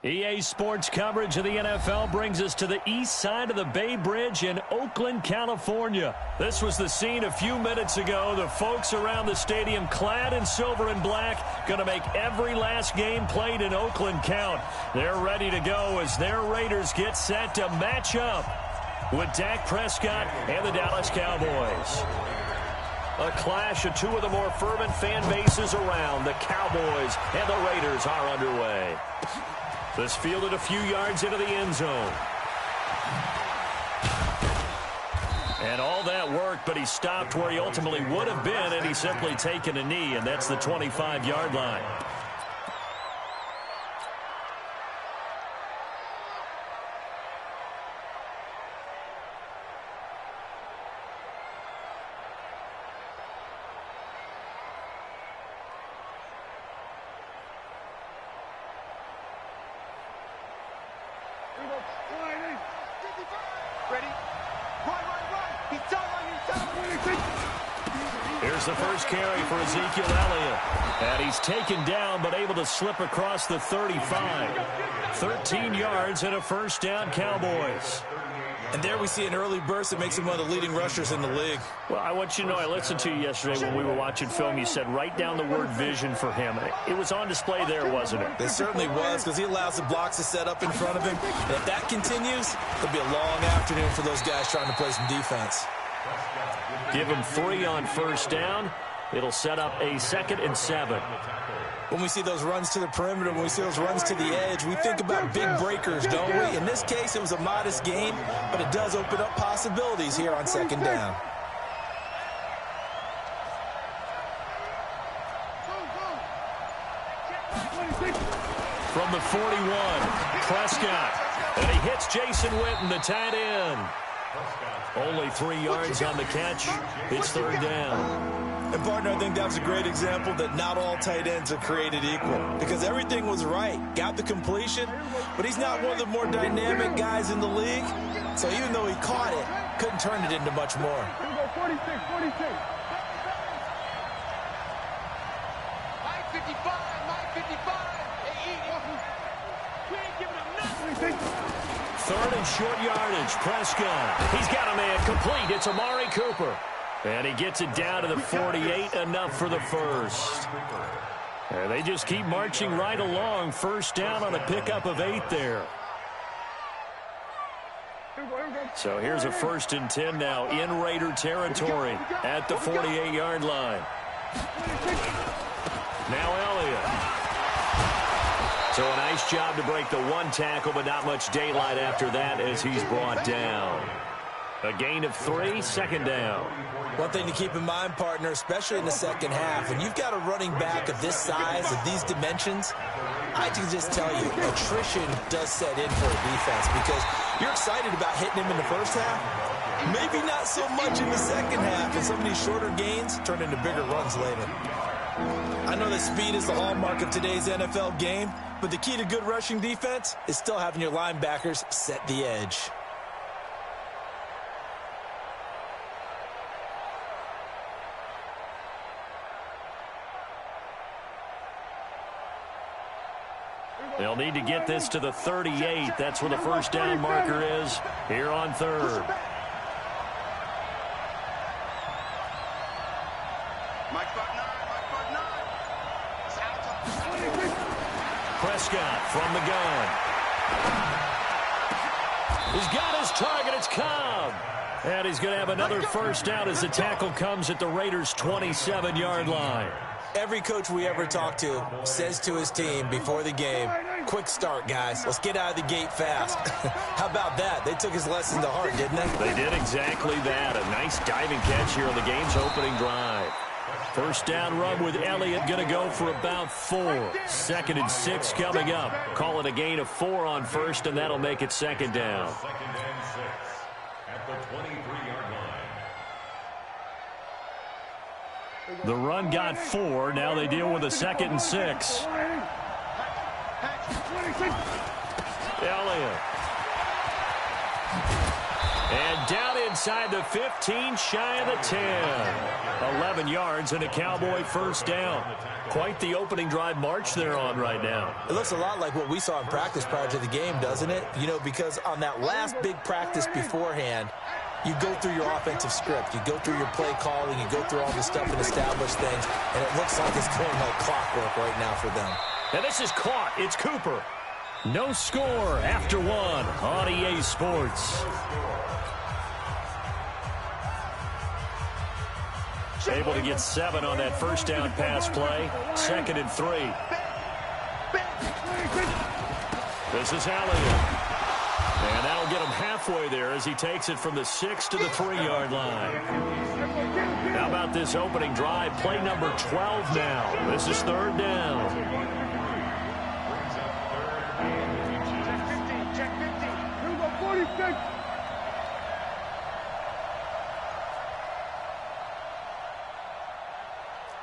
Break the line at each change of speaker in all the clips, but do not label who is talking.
EA Sports coverage of the NFL brings us to the east side of the Bay Bridge in Oakland, California. This was the scene a few minutes ago. The folks around the stadium clad in silver and black going to make every last game played in Oakland count. They're ready to go as their Raiders get set to match up with Dak Prescott and the Dallas Cowboys. A clash of two of the more fervent fan bases around. The Cowboys and the Raiders are underway. This fielded a few yards into the end zone. And all that worked, but he stopped where he ultimately would have been, and he's simply taken a knee, and that's the 25-yard line. Here's the first carry for Ezekiel Elliott. And he's taken down but able to slip across the 35. 13 yards and a first down, Cowboys.
And there we see an early burst that makes him one of the leading rushers in the league.
Well, I want you to know, I listened to you yesterday when we were watching film. You said write down the word vision for him. It was on display there, wasn't it?
It certainly was, because he allows the blocks to set up in front of him. And if that continues, it'll be a long afternoon for those guys trying to play some defense.
Give him 3 on first down. It'll set up a 2nd and 7.
When we see those runs to the perimeter, when we see those runs to the edge, we think about big breakers, don't we? In this case, it was a modest gain, but it does open up possibilities here on 2nd down.
From the 41, Prescott. And he hits Jason Witten, the tight end. Only 3 yards on the catch. It's 3rd down.
And, partner, I think that was a great example that not all tight ends are created equal, because everything was right. Got the completion, but he's not one of the more dynamic guys in the league. So even though he caught it, couldn't turn it into much more.
46.
3rd and short yardage. Prescott. He's got a man complete. It's Amari Cooper. And he gets it down to the 48, enough for the first. And they just keep marching right along. First down on a pickup of 8 there. So here's a 1st and 10 now in Raider territory at the 48-yard line. Now Elliott. So a nice job to break the 1 tackle, but not much daylight after that as he's brought down. A gain of 3, 2nd down.
One thing to keep in mind, partner, especially in the second half, when you've got a running back of this size, of these dimensions, I can just tell you, attrition does set in for a defense, because you're excited about hitting him in the first half, maybe not so much in the second half, and some of these shorter gains turn into bigger runs later. I know that speed is the hallmark of today's NFL game, but the key to good rushing defense is still having your linebackers set the edge.
They'll need to get this to the 38. That's where the first down marker is here on 3rd. Prescott from the gun. He's got his target. It's Cobb. And he's going to have another first down as the tackle comes at the Raiders' 27-yard line.
Every coach we ever talk to says to his team before the game, quick start, guys. Let's get out of the gate fast. How about that? They took his lesson to heart, didn't they?
They did exactly that. A nice diving catch here on the game's opening drive. First down run with Elliott going to go for about 4. 2nd and 6 coming up. Call it a gain of 4 on first, and that'll make it 2nd down. The run got 4. Now they deal with a 2nd and 6. Elliott. And down inside the 15, shy of the 10. 11 yards and a Cowboy first down. Quite the opening drive march they're on right now.
It looks a lot like what we saw in practice prior to the game, doesn't it? You know, because on that last big practice beforehand, you go through your offensive script. You go through your play calling. You go through all the stuff and establish things. And it looks like it's going like clockwork right now for them.
And this is caught. It's Cooper. No score after one on EA Sports. Able to get 7 on that first down pass play. 2nd and 3. This is Elliott. And that'll get him halfway there as he takes it from the 6 to the 3-yard line. How about this opening drive? Play number 12 now. This is 3rd down.
Check 50. Here we go, 46.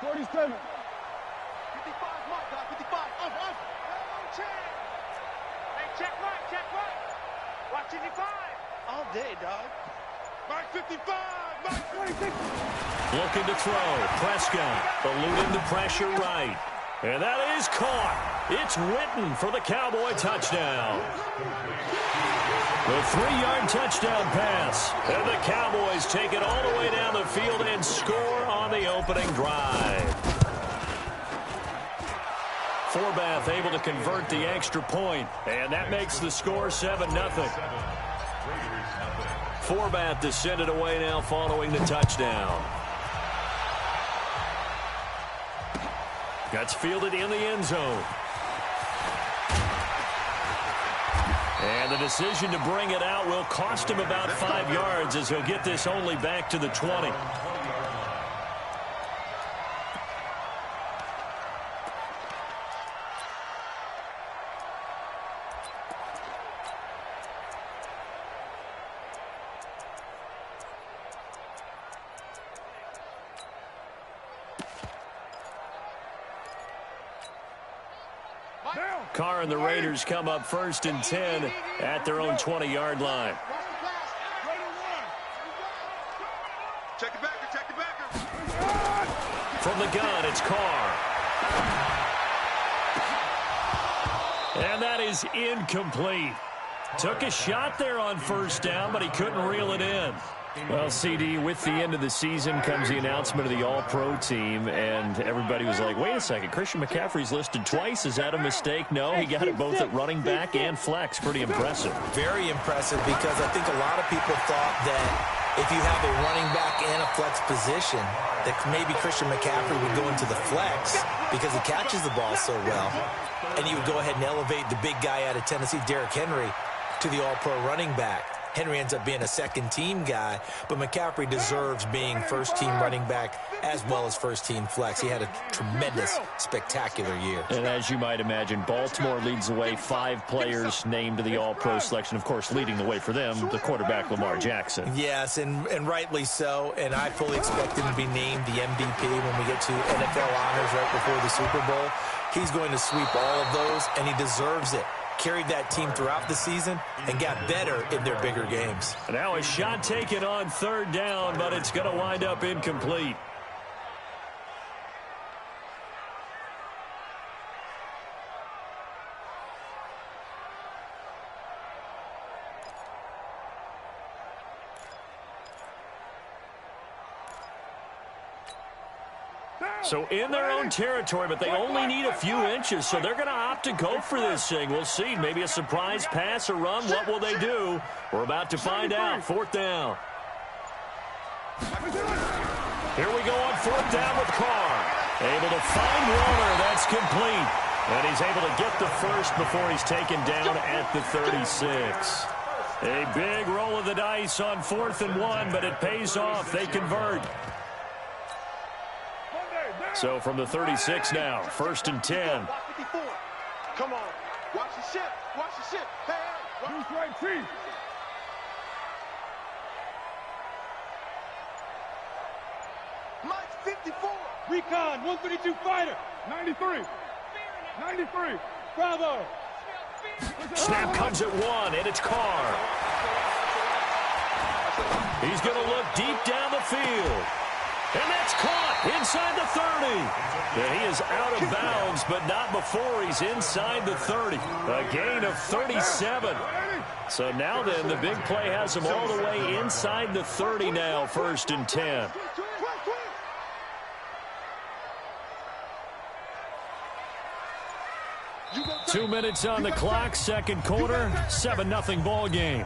47. 55, mark, 55, off. Check. Hey, check right. Watch 55. All day, dog. Mark 55, mark 26.
Looking to throw. Prescott eluding the pressure right. And that is caught. It's Witten for the Cowboy touchdown. The 3-yard touchdown pass. And the Cowboys take it all the way down the field and score on the opening drive. Forbath able to convert the extra point, and that makes the score 7-0. Forbath to send it away now following the touchdown. That's fielded in the end zone. And the decision to bring it out will cost him about 5 yards as he'll get this only back to the 20. Carr and the Raiders come up 1st and 10 at their own 20-yard line.
Check the backer.
From the gun, it's Carr. And that is incomplete. Took a shot there on 1st down, but he couldn't reel it in. Well, CD, with the end of the season comes the announcement of the All-Pro team, and everybody was like, wait a second, Christian McCaffrey's listed twice. Is that a mistake? No, he got it both at running back and flex. Pretty impressive.
Very impressive, because I think a lot of people thought that if you have a running back and a flex position, that maybe Christian McCaffrey would go into the flex because he catches the ball so well, and he would go ahead and elevate the big guy out of Tennessee, Derrick Henry, to the All-Pro running back. Henry ends up being a second-team guy, but McCaffrey deserves being first-team running back as well as first-team flex. He had a tremendous, spectacular year.
And as you might imagine, Baltimore leads the way. 5 players named to the All-Pro selection. Of course, leading the way for them, the quarterback Lamar Jackson.
Yes, and rightly so. And I fully expect him to be named the MVP when we get to NFL honors right before the Super Bowl. He's going to sweep all of those, and he deserves it. Carried that team throughout the season and got better in their bigger games.
Now a shot taken on 3rd down, but it's going to wind up incomplete. So in their own territory, but they only need a few inches, so they're going to opt to go for this thing. We'll see. Maybe a surprise pass or run. What will they do? We're about to find out. 4th down. Here we go on 4th down with Carr. Able to find Warner. That's complete. And he's able to get the first before he's taken down at the 36. A big roll of the dice on 4th and 1, but it pays off. They convert. So from the 36 now, 1st and 10.
Come on. Watch the ship. Hey, who's right, Chief? Mike's 54. Recon, 132 fighter. 93. Bravo.
Snap comes at 1, and it's Carr. He's going to look deep down the field. And that's caught inside the 30. Yeah, he is out of bounds, but not before he's inside the 30. A gain of 37. So now then, the big play has him all the way inside the 30 now, 1st and 10. Two minutes on the clock, second quarter, 7-0 ball game.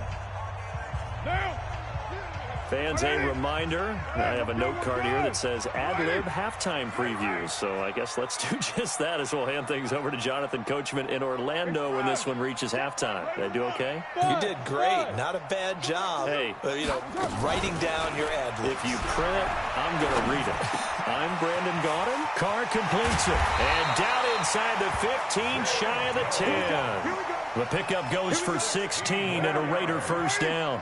Fans, a reminder, I have a note card here that says ad-lib halftime previews. So I guess let's do just that as we'll hand things over to Jonathan Coachman in Orlando when this one reaches halftime. Did I do okay?
You did great. Not a bad job.
Hey.
Writing down your ad-libs.
If you print it, I'm going to read it. I'm Brandon Gaudin. Carr completes it. And down inside the 15, shy of the 10. The pickup goes for 16 and a Raider first down.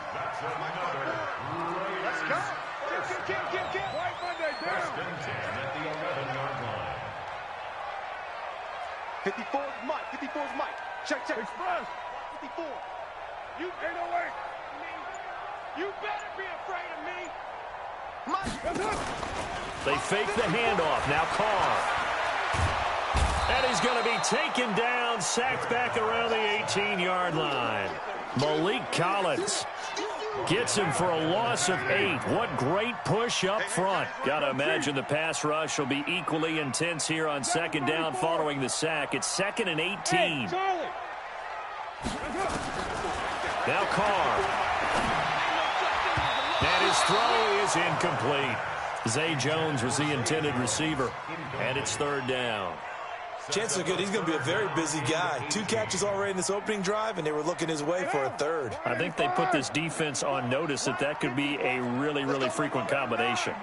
54's Mike. 54's Mike. Check. Express. 54. You 808. You better be afraid of me. Mike.
They fake the handoff. Now Carr. And he's going to be taken down, sacked back around the 18-yard line. Malik Collins gets him for a loss of 8. What great push up front. Got to imagine the pass rush will be equally intense here on second down following the sack. It's 2nd and 18. Now Carr. And his throw is incomplete. Zay Jones was the intended receiver. And it's 3rd down.
Chances are good. He's going to be a very busy guy. 2 catches already in this opening drive, and they were looking his way for a 3rd.
I think they put this defense on notice that could be a really, really frequent combination.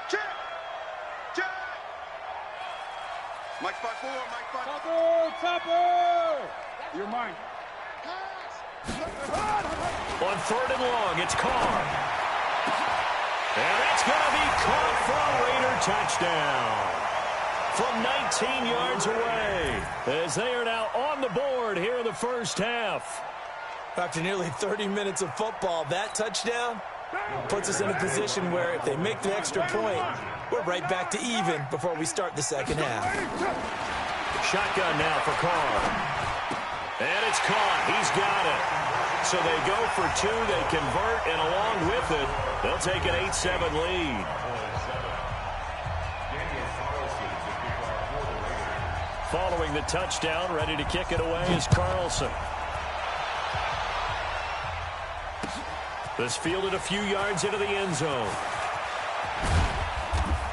Check. Mike spot 4. Mike spot. Topper. You're mine.
On 3rd and long, it's Carr. And that's going to be caught for a Raider touchdown. From 19 yards away, as they are now on the board here in the first half.
After nearly 30 minutes of football, that touchdown puts us in a position where if they make the extra point, we're right back to even before we start the second half.
Shotgun now for Carr. And it's caught. He's got it. So they go for 2. They convert, and along with it, they'll take an 8-7 lead. Following the touchdown, ready to kick it away is Carlson. This fielded a few yards into the end zone.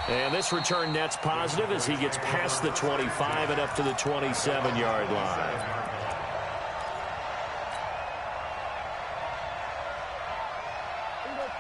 And this return net's positive as he gets past the 25 and up to the 27-yard line.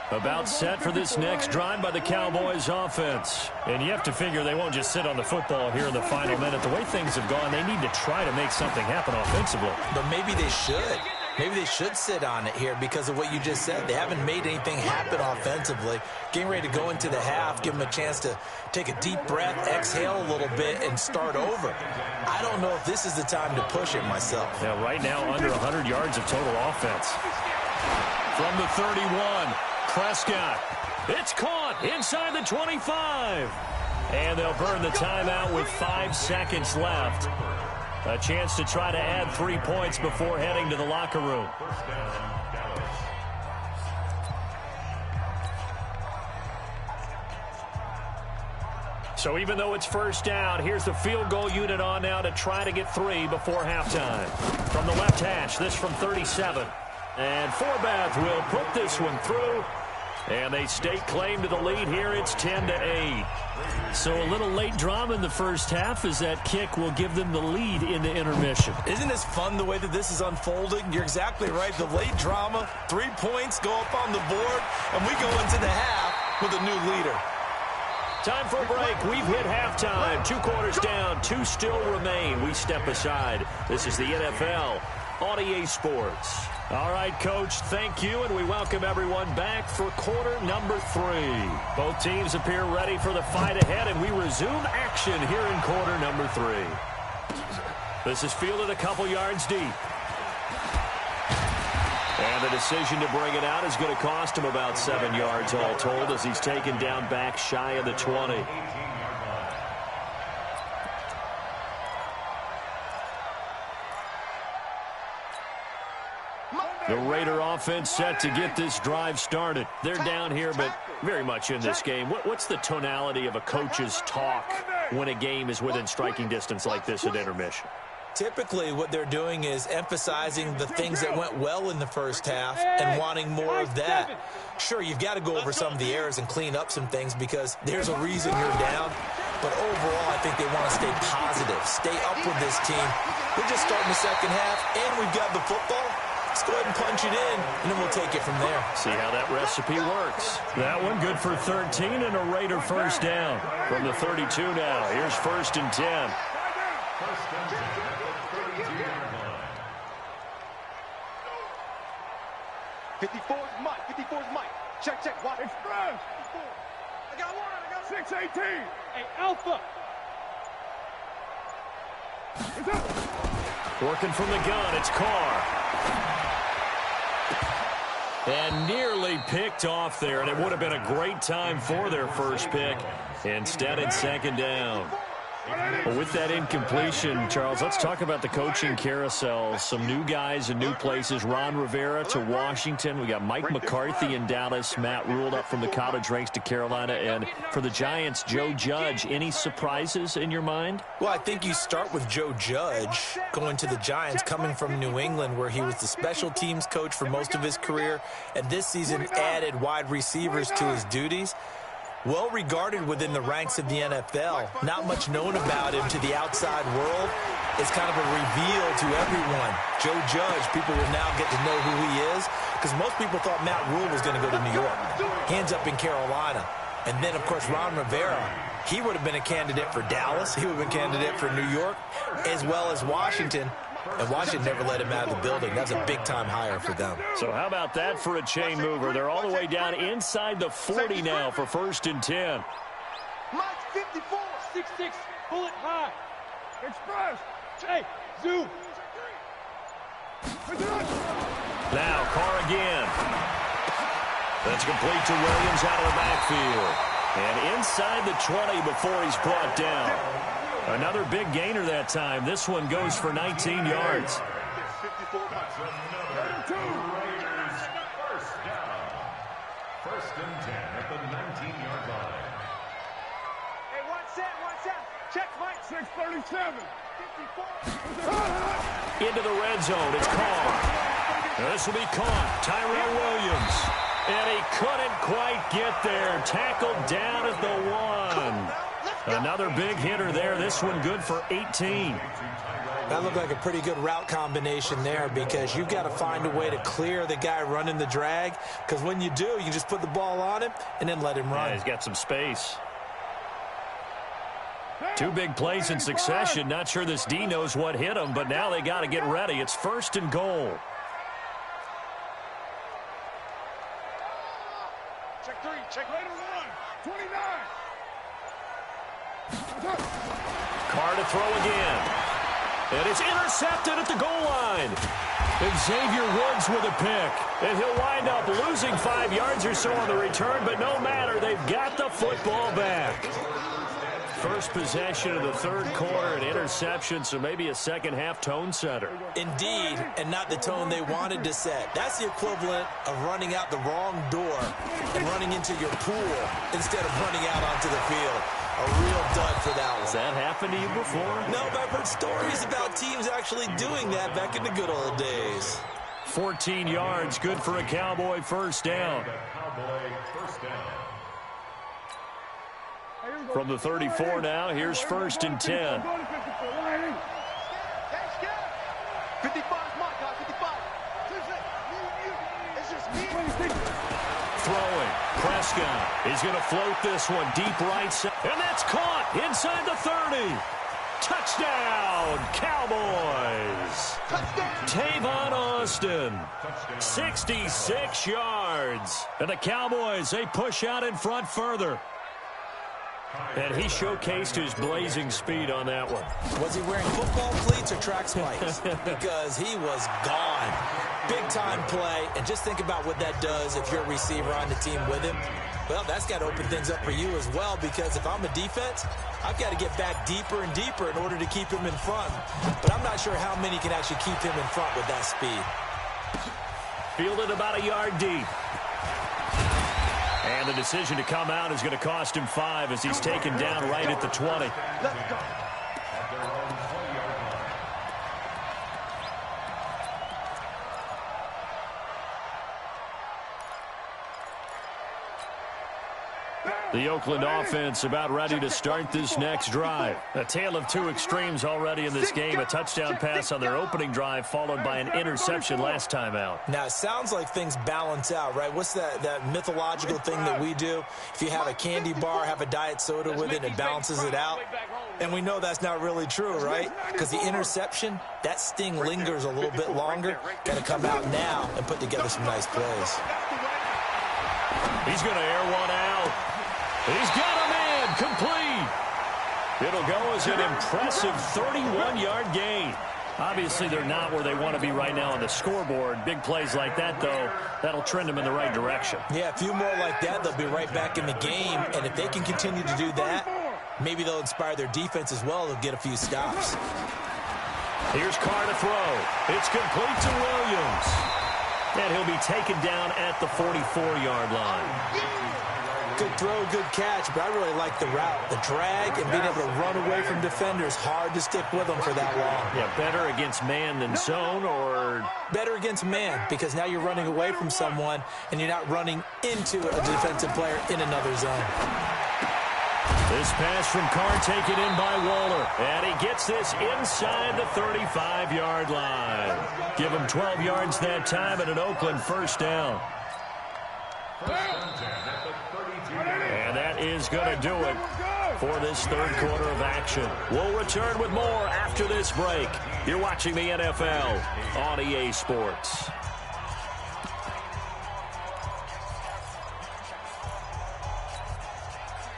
About set for this next drive by the Cowboys offense. And you have to figure they won't just sit on the football here in the final minute. The way things have gone, they need to try to make something happen offensively.
But maybe they should. Maybe they should sit on it here because of what you just said. They haven't made anything happen offensively. Getting ready to go into the half, give them a chance to take a deep breath, exhale a little bit, and start over. I don't know if this is the time to push it myself.
Yeah, right now under 100 yards of total offense. From the 31. Prescott. It's caught inside the 25. And they'll burn the timeout with 5 seconds left. A chance to try to add 3 points before heading to the locker room. So even though it's first down, here's the field goal unit on now to try to get 3 before halftime. From the left hash, this from 37. And Forbath will put this one through. And they stake claim to the lead here. It's 10-8. So a little late drama in the first half as that kick will give them the lead into intermission.
Isn't this fun the way that this is unfolding? You're exactly right. The late drama, 3 points go up on the board, and we go into the half with a new leader.
Time for a break. We've hit halftime. 2 quarters down, 2 still remain. We step aside. This is the NFL on EA Sports. All right, Coach, thank you, and we welcome everyone back for quarter number 3. Both teams appear ready for the fight ahead, and we resume action here in quarter number 3. This is fielded a couple yards deep. And the decision to bring it out is going to cost him about 7 yards all told as he's taken down back shy of the 20. The Raider offense set to get this drive started. They're down here, but very much in this game. What's the tonality of a coach's talk when a game is within striking distance like this at intermission?
Typically, what they're doing is emphasizing the things that went well in the first half and wanting more of that. Sure, you've got to go over some of the errors and clean up some things because there's a reason you're down. But overall, I think they want to stay positive, stay up with this team. We're just starting the second half, and we've got the football. Let's go ahead and punch it in, and then we'll take it from there.
See how that recipe works. That one good for 13 and a Raider first down. From the 32 now, here's 1st and 10.
54's Mike. 54's Mike. Check, check. Watch. Express. I got one. I got 618. Hey, Alpha.
Working from the gun, it's Carr. And nearly picked off there, and it would have been a great time for their first pick. Instead, it's 2nd down. Well, with that incompletion, Charles, let's talk about the coaching carousel. Some new guys in new places. Ron Rivera to Washington. We got Mike McCarthy in Dallas. Matt Rule up from the college ranks to Carolina. And for the Giants, Joe Judge. Any surprises in your mind?
Well, I think you start with Joe Judge going to the Giants, coming from New England, where he was the special teams coach for most of his career, and this season added wide receivers to his duties. Well regarded within the ranks of the NFL. Not much known about him to the outside world. It's kind of a reveal to everyone. Joe Judge, people will now get to know who he is because most people thought Matt Rule was going to go to New York. He ends up in Carolina. And then, of course, Ron Rivera, he would have been a candidate for Dallas. He would have been a candidate for New York as well as Washington. And Washington never let him out of the building. That's a big-time hire for them.
So how about that for a chain mover? They're all the way down inside the 40 now for 1st and 10.
Mike 54. 6'6". Bullet high. Express. Hey, zoom.
Now Carr again. That's complete to Williams out of the backfield. And inside the 20 before he's brought down. Another big gainer that time. This one goes for 19 yards.
First and 10 at the 19-yard line.
Hey, watch that. Check, Mike. 637. 54.
Into the red zone. It's Carr. This will be caught. Tyrell Williams. And he couldn't quite get there. Tackled down at the 1. Another big hitter there. This one good for 18.
That looked like a pretty good route combination there because you've got to find a way to clear the guy running the drag because when you do, you can just put the ball on him and then let him run.
Yeah, he's got some space. 2 big plays in succession. Not sure this D knows what hit him, but now they got to get ready. It's 1st and goal.
Check 3. Check later 1. 29.
Carr to throw again. And it's intercepted at the goal line. And Xavier Woods with a pick. And he'll wind up losing 5 yards or so on the return, but no matter, they've got the football back. First possession of the 3rd quarter, an interception, so maybe a second-half tone setter.
Indeed, and not the tone they wanted to set. That's the equivalent of running out the wrong door and running into your pool instead of running out onto the field. A real dud for that one.
Has that happened to you before?
No, but I've heard stories about teams actually doing that back in the good old days.
14 yards, good for a Cowboy first down. From the 34 now, here's 1st and 10.
55 Mike, guys. 55. It's just me.
Throwing. Prescott is going to float this one deep right side. And that's caught inside the 30. Touchdown, Cowboys. Tavon Austin, 66 yards. And the Cowboys, they push out in front further. And he showcased his blazing speed on that one.
Was he wearing football cleats or track spikes? Because he was gone. Big-time play, and just think about what that does if you're a receiver on the team with him. Well, that's got to open things up for you as well, because if I'm a defense, I've got to get back deeper and deeper in order to keep him in front. But I'm not sure how many can actually keep him in front with that speed.
Fielded about a yard deep. And the decision to come out is going to cost him 5 as he's taken down right at the 20.
Let's go.
The Oakland offense about ready to start this next drive. A tale of two extremes already in this game. A touchdown pass on their opening drive followed by an interception last time out.
Now, it sounds like things balance out, right? What's that mythological thing that we do? If you have a candy bar, have a diet soda with it, it balances it out. And we know that's not really true, right? Because the interception, that sting lingers a little bit longer. Got to come out now and put together some nice plays.
He's going to air one out. He's got a man complete. It'll go as an impressive 31-yard gain. Obviously, they're not where they want to be right now on the scoreboard. Big plays like that, though, that'll trend them in the right direction.
Yeah, a few more like that, they'll be right back in the game. And if they can continue to do that, maybe they'll inspire their defense as well. They'll get a few stops.
Here's Carr to throw. It's complete to Williams. And he'll be taken down at the 44-yard line.
Good throw, good catch, but I really like the route. The drag and being able to run away from defenders, hard to stick with them for that long.
Yeah, better against man than zone, or
better against man, because now you're running away from someone and you're not running into a defensive player in another zone.
This pass from Carr taken in by Waller, and he gets this inside the 35-yard line. Give him 12 yards that time and an Oakland first down. And that is going to do it for this third quarter of action. We'll return with more after this break. You're watching the NFL on EA Sports.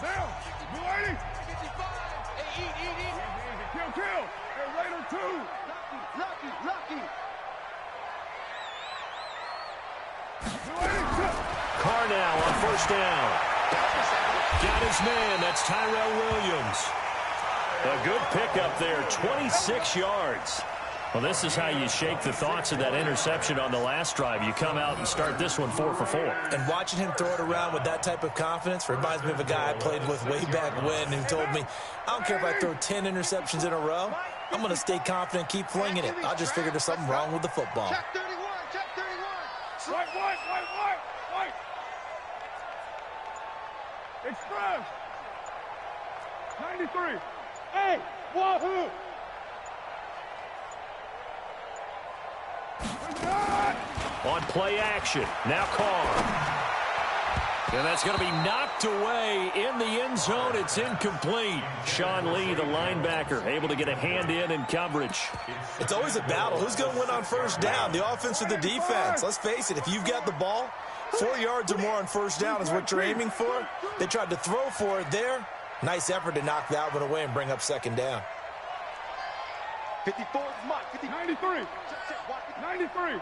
Now, you ready? 55. Hey, eat. Kill. Hey, Raider 2. Lucky. You ready?
Carr now on first down. Got his man. That's Tyrell Williams. A good pickup there, 26 yards. Well, this is how you shake the thoughts of that interception on the last drive. You come out and start this one 4 for 4.
And watching him throw it around with that type of confidence reminds me of a guy I played with way back when who told me, I don't care if I throw 10 interceptions in a row. I'm going to stay confident, keep flinging it. I just figured there's something wrong with the football.
Check 31. White. Express. 93. Hey, wahoo!
On play action, now Carr. And that's going to be knocked away in the end zone. It's incomplete. Sean Lee, the linebacker, able to get a hand in coverage.
It's always a battle. Who's going to win on first down, the offense or the defense? Let's face it, if you've got the ball, 4 yards or more on first down is what you're aiming for. They tried to throw for it there. Nice effort to knock that one away and bring up second down.
54 is Mike. 93. 93.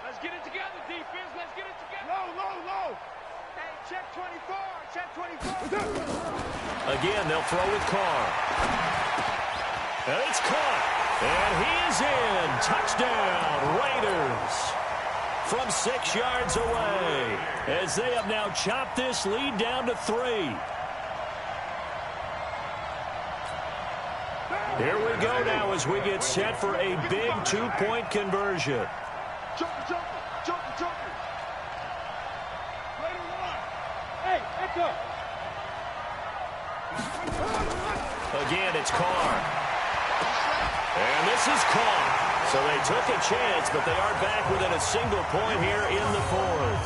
Let's get it together, defense. Let's get it together.
Low.
Hey, check 24. Check 24.
Again, they'll throw with Carr. And it's caught. And he is in. Touchdown, Raiders. From 6 yards away, as they have now chopped this lead down to 3. Here we go now as we get set for a big two-point conversion.
Joker. Raider 1. Hey, echo.
Again, it's Carr. And this is caught. So they took a chance, but they are back within a single point here in the fourth.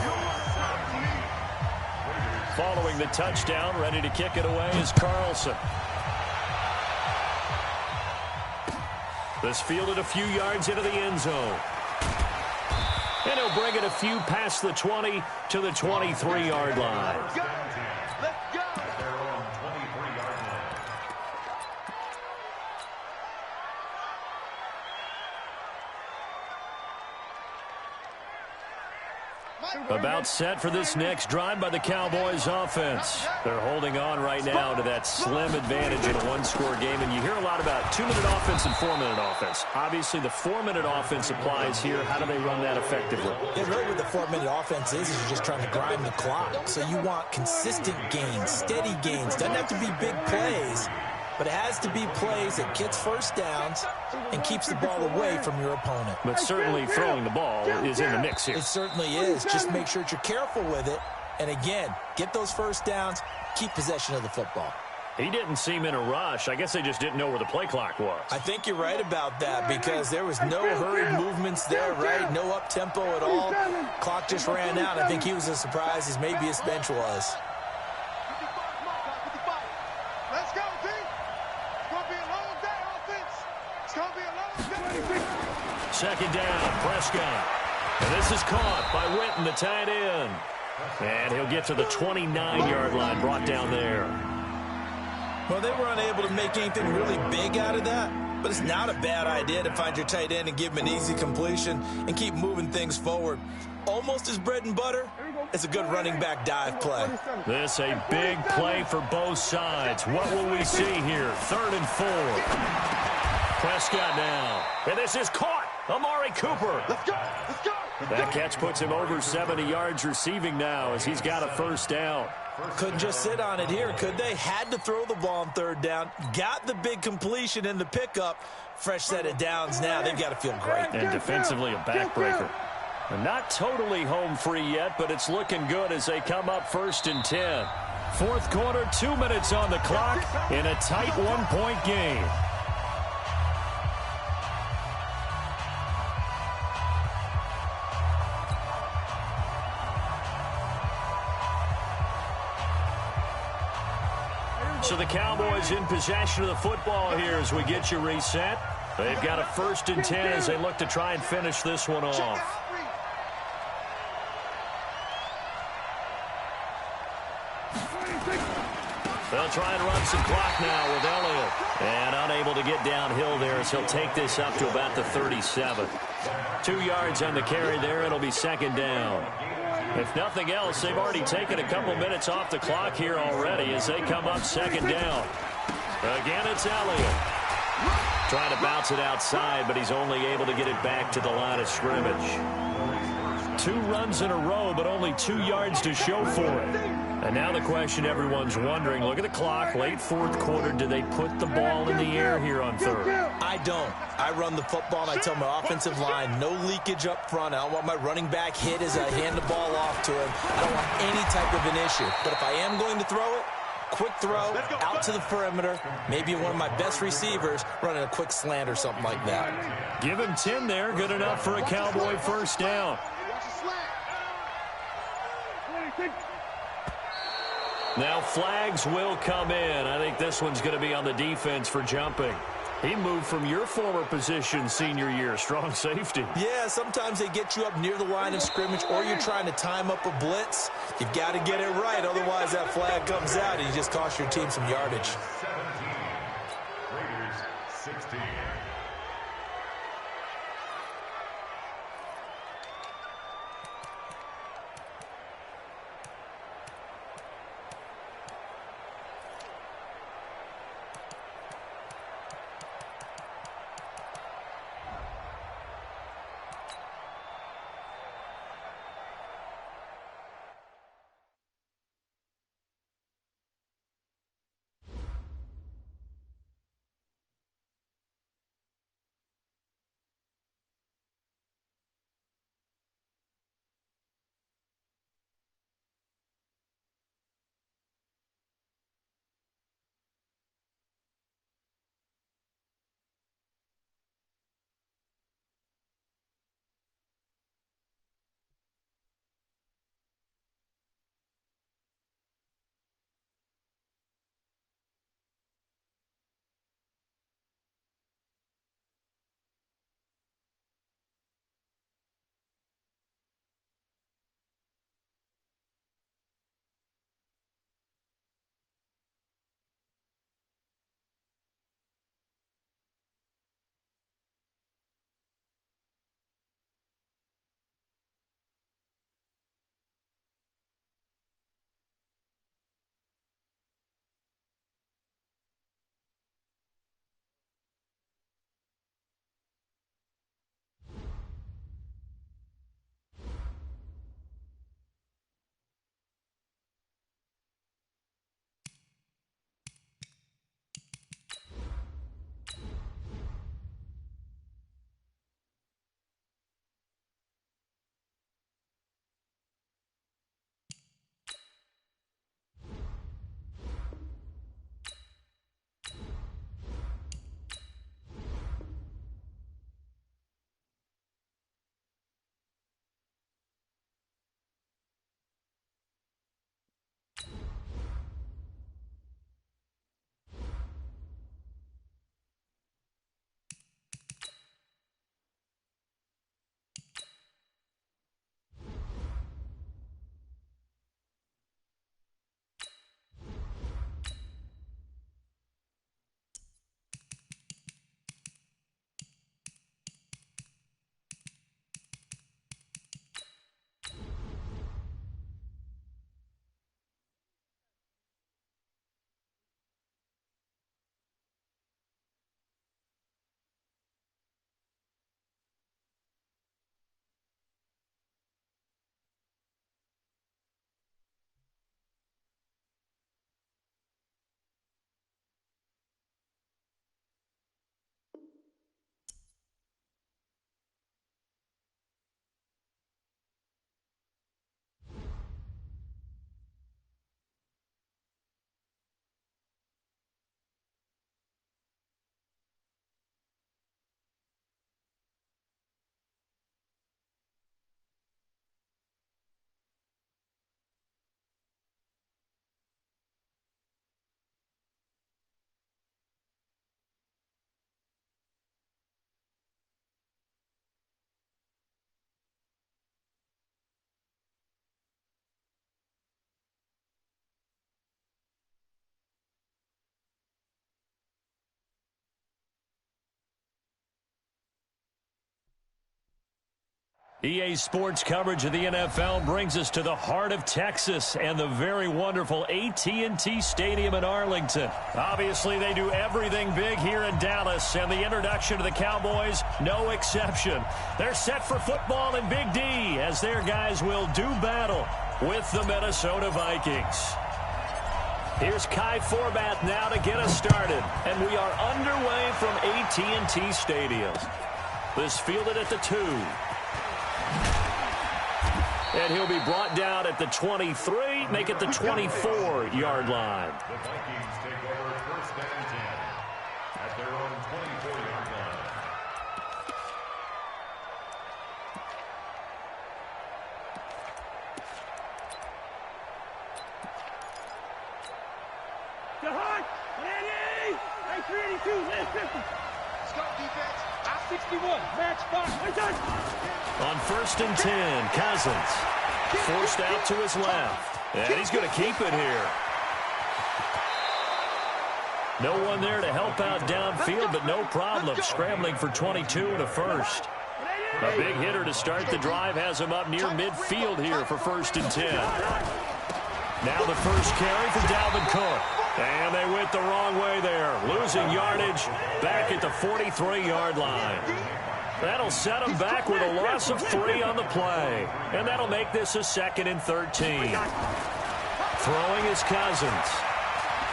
Following the touchdown, ready to kick it away is Carlson. This fielded a few yards into the end zone. And he'll bring it a few past the 20 to the 23-yard line.
Let's go.
About set for this next drive by the Cowboys offense. They're holding on right now to that slim advantage in a one-score game, and you hear a lot about 2-minute offense and 4-minute offense. Obviously, the 4-minute offense applies here. How do they run that effectively?
Yeah, really what the 4-minute offense is you're just trying to grind the clock. So you want consistent gains, steady gains. Doesn't have to be big plays, but it has to be plays that gets first downs and keeps the ball away from your opponent.
But certainly throwing the ball is in the mix here.
It certainly is. Just make sure that you're careful with it. And again, get those first downs, keep possession of the football.
He didn't seem in a rush. I guess they just didn't know where the play clock was.
I think you're right about that because there was no hurried movements there, right? No up-tempo at all. Clock just ran out. I think he was as surprised as maybe his bench was.
Let's go, team. It's going to be a long day, offense. It's going to be a long day.
Second down, Prescott. And this is caught by Witten, the tight end. And he'll get to the 29-yard line, brought down there.
Well, they were unable to make anything really big out of that, but it's not a bad idea to find your tight end and give him an easy completion and keep moving things forward. Almost as bread and butter. It's a good running back dive play.
This a big play for both sides. What will we see here? 3rd and 4. Prescott now. And this is caught. Amari Cooper.
Let's go. Let's go.
That catch puts him over 70 yards receiving now as he's got a first down.
Couldn't just sit on it here, could they? Had to throw the ball on 3rd down. Got the big completion in the pickup. Fresh set of downs now. They've got to feel great.
And defensively a backbreaker. And not totally home free yet, but it's looking good as they come up 1st and 10. 4th quarter, 2 minutes on the clock in a tight 1-point game. So the Cowboys in possession of the football here as we get you reset. They've got a 1st and 10 as they look to try and finish this one off. They'll try and run some clock now with Elliott. And unable to get downhill there as he'll take this up to about the 37. 2 yards on the carry there. It'll be 2nd down. If nothing else, they've already taken a couple minutes off the clock here already as they come up 2nd down. Again, it's Elliott. Trying to bounce it outside, but he's only able to get it back to the line of scrimmage. 2 runs in a row, but only 2 yards to show for it. And now the question everyone's wondering, look at the clock, late 4th quarter, do they put the ball in the air here on 3rd?
I don't. I run the football, and I tell my offensive line, no leakage up front. I don't want my running back hit as I hand the ball off to him. I don't want any type of an issue. But if I am going to throw it, quick throw, out to the perimeter, maybe one of my best receivers running a quick slant or something like that.
Give him 10 there, good enough for a Cowboy 1st down. Now flags will come in. I think this one's going to be on the defense for jumping. He moved from your former position senior year, strong safety.
Yeah, sometimes they get you up near the line of scrimmage or you're trying to time up a blitz. You've got to get it right, otherwise that flag comes out and you just cost your team some yardage.
17. Raiders 16.
EA Sports coverage of the NFL brings us to the heart of Texas and the very wonderful AT&T Stadium in Arlington. Obviously, they do everything big here in Dallas, and the introduction to the Cowboys, no exception. They're set for football in Big D as their guys will do battle with the Minnesota Vikings. Here's Kai Forbath now to get us started, and we are underway from AT&T Stadium. This fielded at the 2. And he'll be brought down at the 23, make it the 24-yard line.
The Vikings take over first and 10 at their own 24-yard line.
To Hunt, Manny, 382, last 50. Let's go, defense. I-61, match box.
On first and 10, Cousins forced out to his left. And he's going to keep it here. No one there to help out downfield, but no problem scrambling for 22 and a first. A big hitter to start the drive has him up near midfield here for first and 10. Now the first carry for Dalvin Cook. And they went the wrong way there, losing yardage back at the 43-yard line. That'll set them back with a loss of 3 on the play. And that'll make this a 2nd and 13. Throwing is Cousins.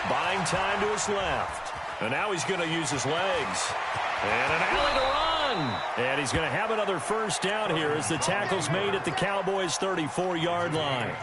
Buying time to his left. And now he's going to use his legs. And an alley to run. And he's going to have another first down here as the tackle's made at the Cowboys' 34-yard line.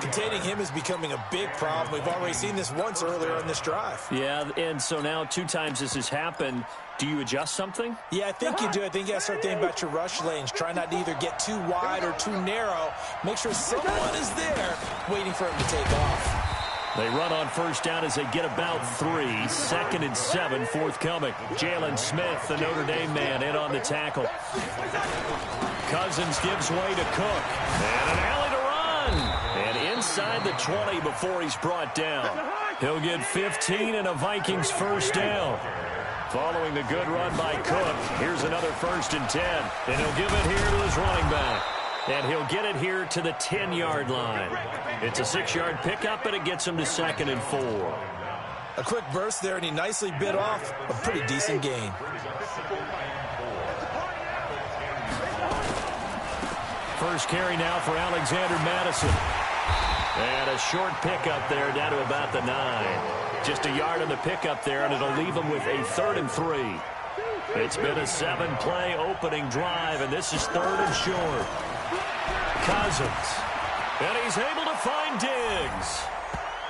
Containing him is becoming a big problem. We've already seen this once earlier in this drive.
Yeah, and so now 2 times this has happened. Do you adjust something?
Yeah, I think you do. I think you got to start thinking about your rush lanes. Try not to either get too wide or too narrow. Make sure someone is there waiting for him to take off.
They run on first down as they get about 3. 2nd and 7 forthcoming. Jalen Smith, the Notre Dame man, in on the tackle. Cousins gives way to Cook. And an alley to run. And inside the 20 before he's brought down. He'll get 15 and a Vikings first down. Following the good run by Cook, here's another first and 10. And he'll give it here to his running back. And he'll get it here to the 10-yard line. It's a 6-yard pickup, and it gets him to 2nd and 4.
A quick burst there, and he nicely bit off a pretty decent gain.
First carry now for Alexander Madison. And a short pickup there down to about the 9. Just a yard on the pickup there, and it'll leave him with a 3rd and 3. It's been a 7-play opening drive, and this is 3rd and short. Cousins. And he's able to find Diggs.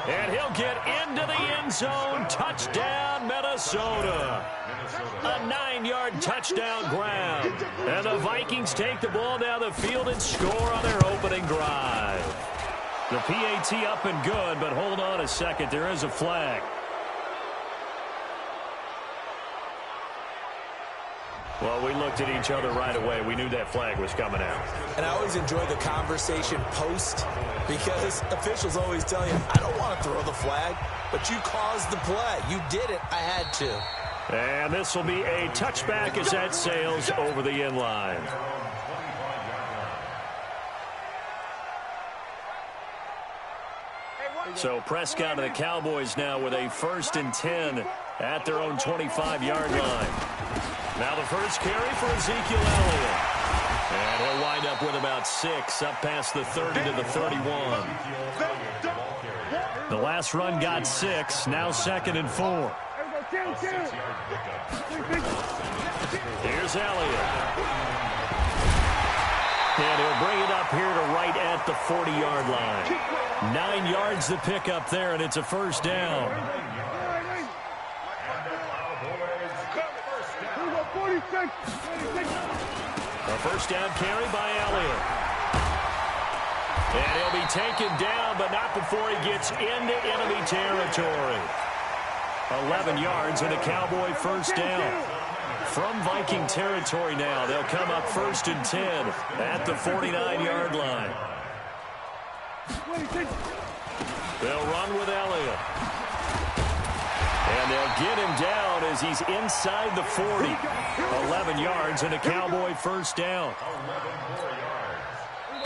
And he'll get into the end zone. Touchdown, Minnesota. A 9-yard touchdown grab. And the Vikings take the ball down the field and score on their opening drive. The PAT up and good, but hold on a second. There is a flag. Well, we looked at each other right away. We knew that flag was coming out.
And I always enjoy the conversation post because officials always tell you, I don't want to throw the flag, but you caused the play. You did it. I had to.
And this will be a touchback as that sails over the end line. So Prescott and the Cowboys now with a 1st and 10 at their own 25-yard line. Now the first carry for Ezekiel Elliott. And he'll wind up with about 6 up past the 30 to the 31. The last run got 6. Now 2nd and 4. Here's Elliott. And he'll bring it up here to right at the 40-yard line. 9 yards to pick up there, and it's a first down. A first down carry by Elliott. And he'll be taken down, but not before he gets into enemy territory. 11 yards and a Cowboy first down. From Viking territory now, they'll come up 1st and 10 at the 49-yard line. They'll run with Elliott. And they'll get him down as he's inside the 40. 11 yards and a Cowboy first down.
11 yards.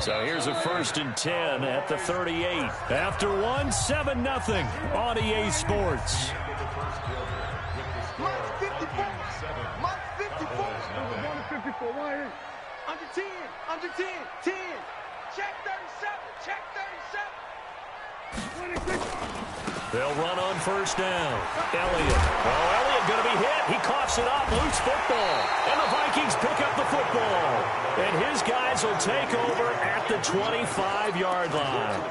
So here's a 1st and 10 at the 38. After one, 7-0 on EA Sports.
Mike 54. Mike 54. Under 10. Under 10. 10. Check 37. Check 37.
They'll run on 1st down. Elliott. Oh, Elliott going to be hit. He coughs it up. Loose football. And the Vikings pick up the football. And his guys will take over at the 25-yard line.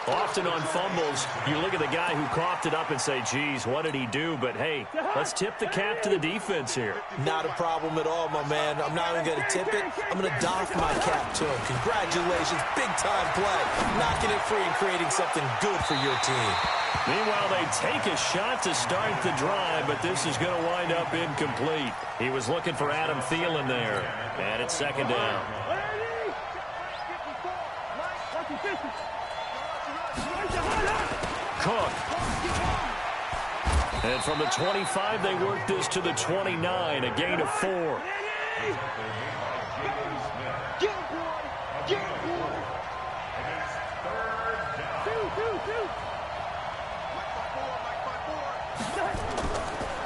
Often on fumbles, you look at the guy who coughed it up and say, geez, what did he do? But, hey, let's tip the cap to the defense here.
Not a problem at all, my man. I'm not even going to tip it. I'm going to doff my cap to him. Congratulations. Big-time play. Knocking it free and creating something good for your team.
Meanwhile, they take a shot to start the drive, but this is going to wind up incomplete. He was looking for Adam Thielen there. And it's 2nd down. Cook. And from the 25, they work this to the 29, a gain of 4.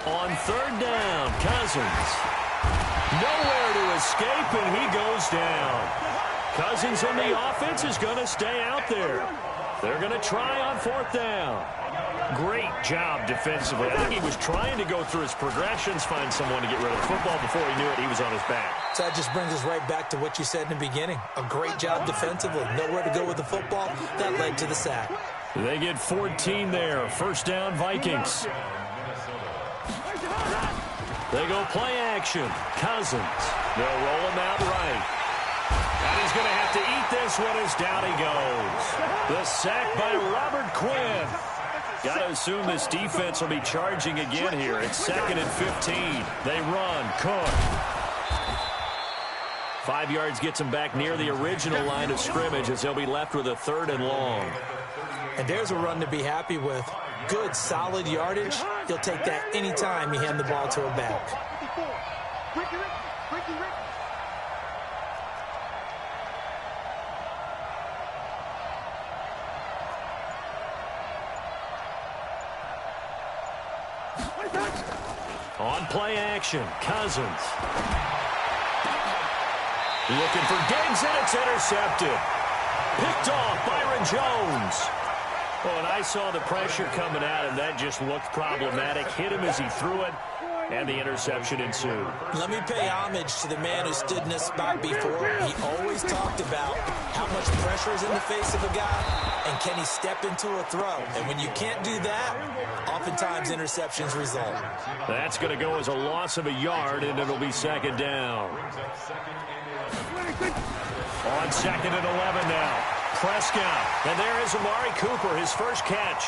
On 3rd down, Cousins. Nowhere to escape, and he goes down. Cousins on the offense is going to stay out there. They're going to try on 4th down. Great job defensively. I think he was trying to go through his progressions, find someone to get rid of the football. Before he knew it, he was on his back.
So that just brings us right back to what you said in the beginning. A great job defensively. Nowhere to go with the football. That led to the sack.
They get 14 there. 1st down, Vikings. They go play action. Cousins. They'll roll him out right. And he's going to have to eat this one as down he goes. The sack by Robert Quinn. Got to assume this defense will be charging again here. It's 2nd and 15. They run. Cook. 5 yards gets them back near the original line of scrimmage as they'll be left with a 3rd and long.
And there's a run to be happy with. Good, solid yardage. He'll take that anytime you hand the ball to a back.
On play action, Cousins. Looking for Diggs, and it's intercepted. Picked off Byron Jones. Oh, and I saw the pressure coming at him. That just looked problematic. Hit him as he threw it, and the interception ensued.
Let me pay homage to the man who stood in this spot before. He always talked about how much pressure is in the face of a guy, and can he step into a throw. And when you can't do that, oftentimes interceptions result.
That's going to go as a loss of a yard, and it'll be 2nd down. On 2nd and 11 now. Prescott. And there is Amari Cooper, his first catch.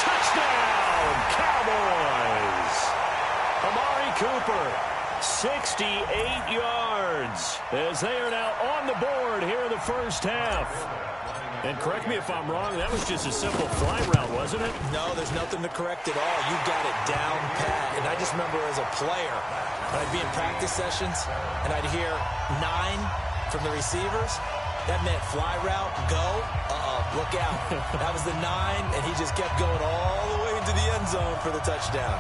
Touchdown, Cowboys! Amari Cooper, 68 yards, as they are now on the board here in the 1st half. And correct me if I'm wrong, that was just a simple fly route, wasn't it?
No, there's nothing to correct at all. You got it down pat. And I just remember as a player, I'd be in practice sessions, and I'd hear 9 from the receivers. That meant fly route, go, look out. That was the 9, and he just kept going all the way into the end zone for the touchdown.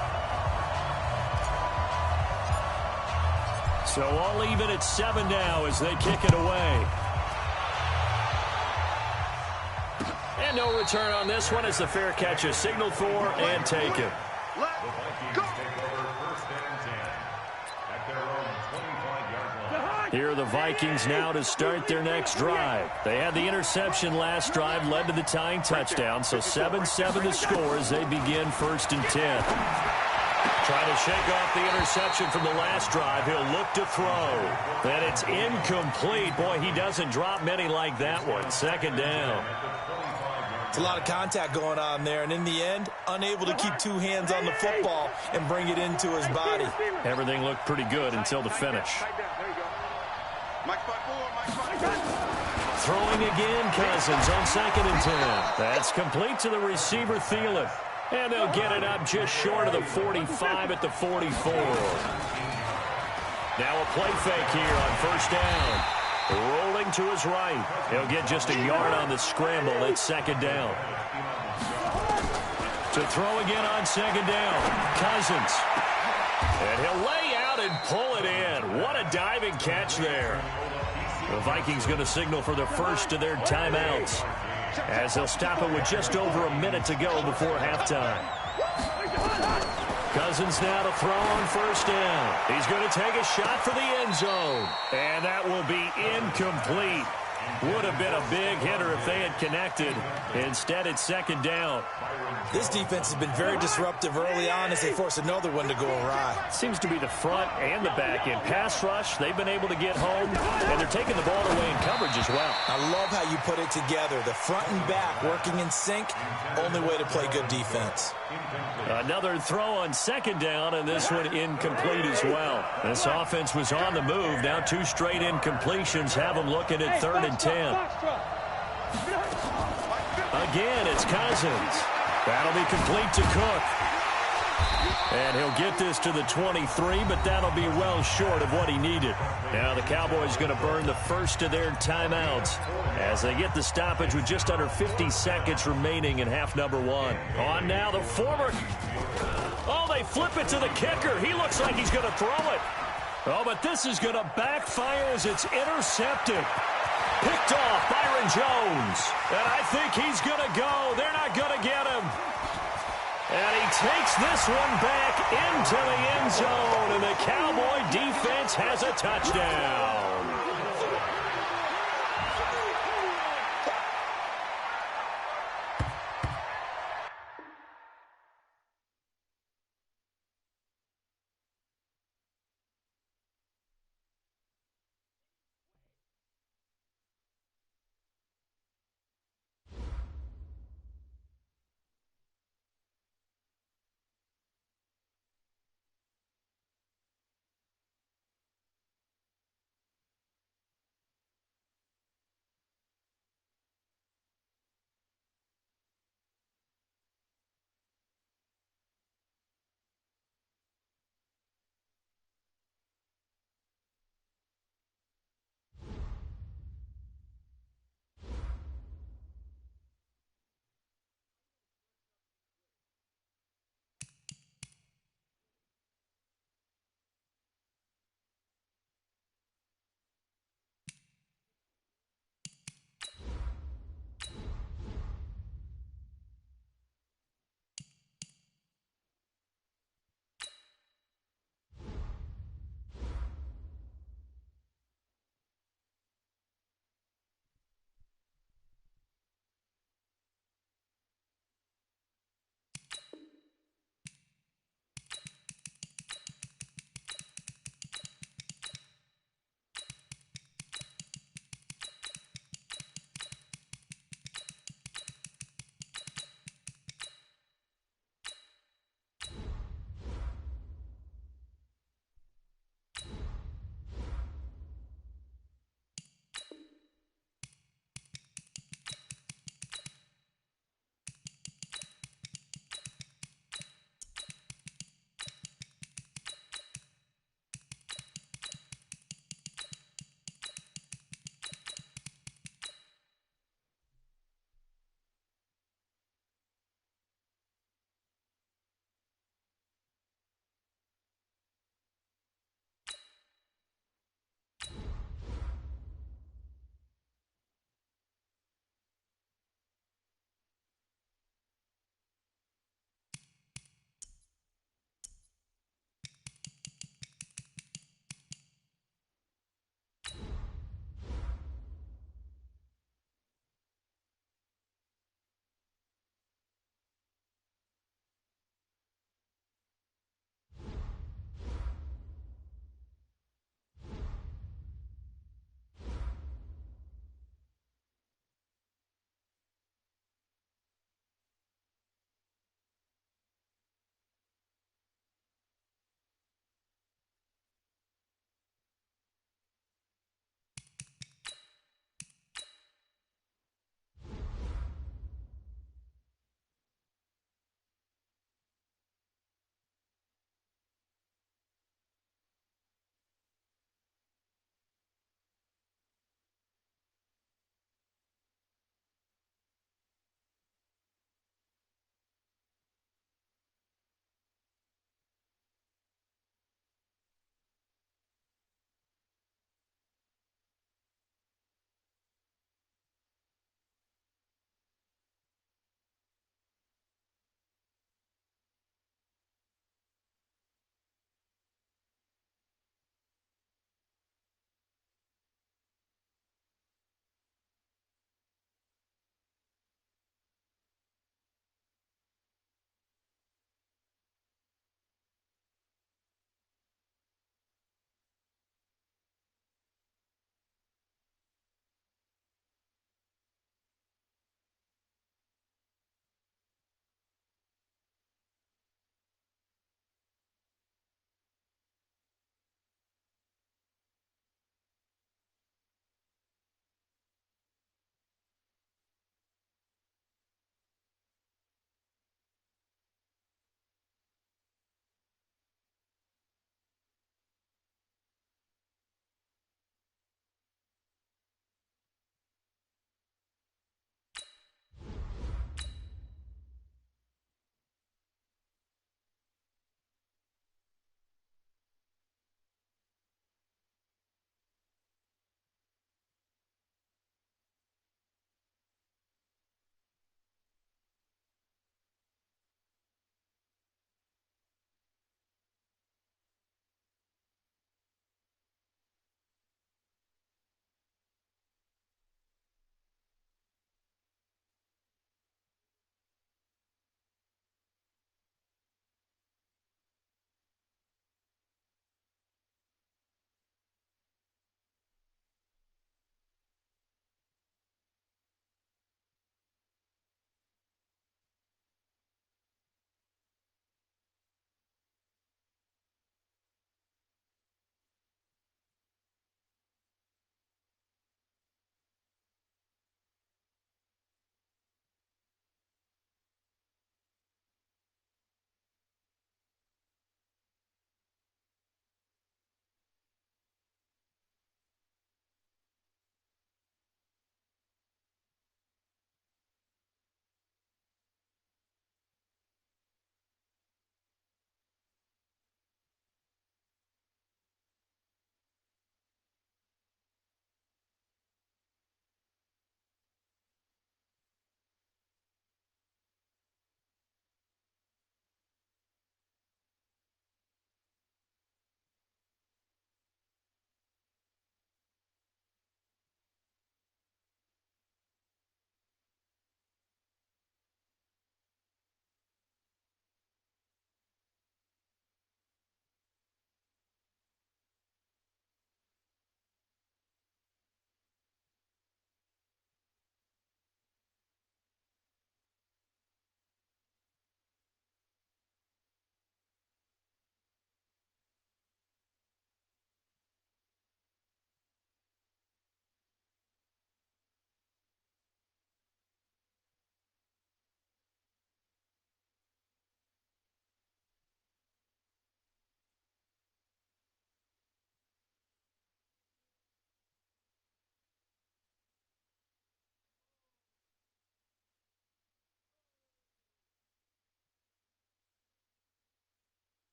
So all even at 7 now as they kick it away. And no return on this one as the fair catch is signaled for and taken. Here are the Vikings now to start their next drive. They had the interception last drive, led to the tying touchdown, so 7-7 the score as they begin 1st and 10. Trying to shake off the interception from the last drive. He'll look to throw. And it's incomplete. Boy, he doesn't drop many like that one. 2nd down.
It's a lot of contact going on there, and in the end, unable to keep 2 hands on the football and bring it into his body.
Everything looked pretty good until the finish. Throwing again, Cousins on 2nd and 10. That's complete to the receiver, Thielen. And they'll get it up just short of the 45 at the 44. Now a play fake here on 1st down. Rolling to his right. He'll get just a yard on the scramble. It's second down. To throw again on second down. Cousins. And he'll lay out and pull it in. What a diving catch there. The Vikings going to signal for the first of their timeouts, as they'll stop it with just over a minute to go before halftime. Cousins now to throw on first down. He's going to take a shot for the end zone. And that will be incomplete. Would have been a big hitter if they had connected. Instead, it's second down.
This defense has been very disruptive early on as they force another one to go awry.
Seems to be the front and the back end. Pass rush, they've been able to get home, and they're taking the ball away in coverage as well.
I love how you put it together. The front and back working in sync, only way to play good defense.
Another throw on second down, and this one incomplete as well. This offense was on the move. Now 2 straight incompletions have them looking at 3rd and 10. Again, it's Cousins. That'll be complete to Cook. And he'll get this to the 23, but that'll be well short of what he needed. Now the Cowboys going to burn the first of their timeouts as they get the stoppage with just under 50 seconds remaining in half number 1. On now the former. Oh, they flip it to the kicker. He looks like he's going to throw it. Oh, but this is going to backfire as it's intercepted. Picked off Byron Jones. And I think he's going to go. They're not going to get him. And he takes this one back into the end zone. And the Cowboy defense has a touchdown.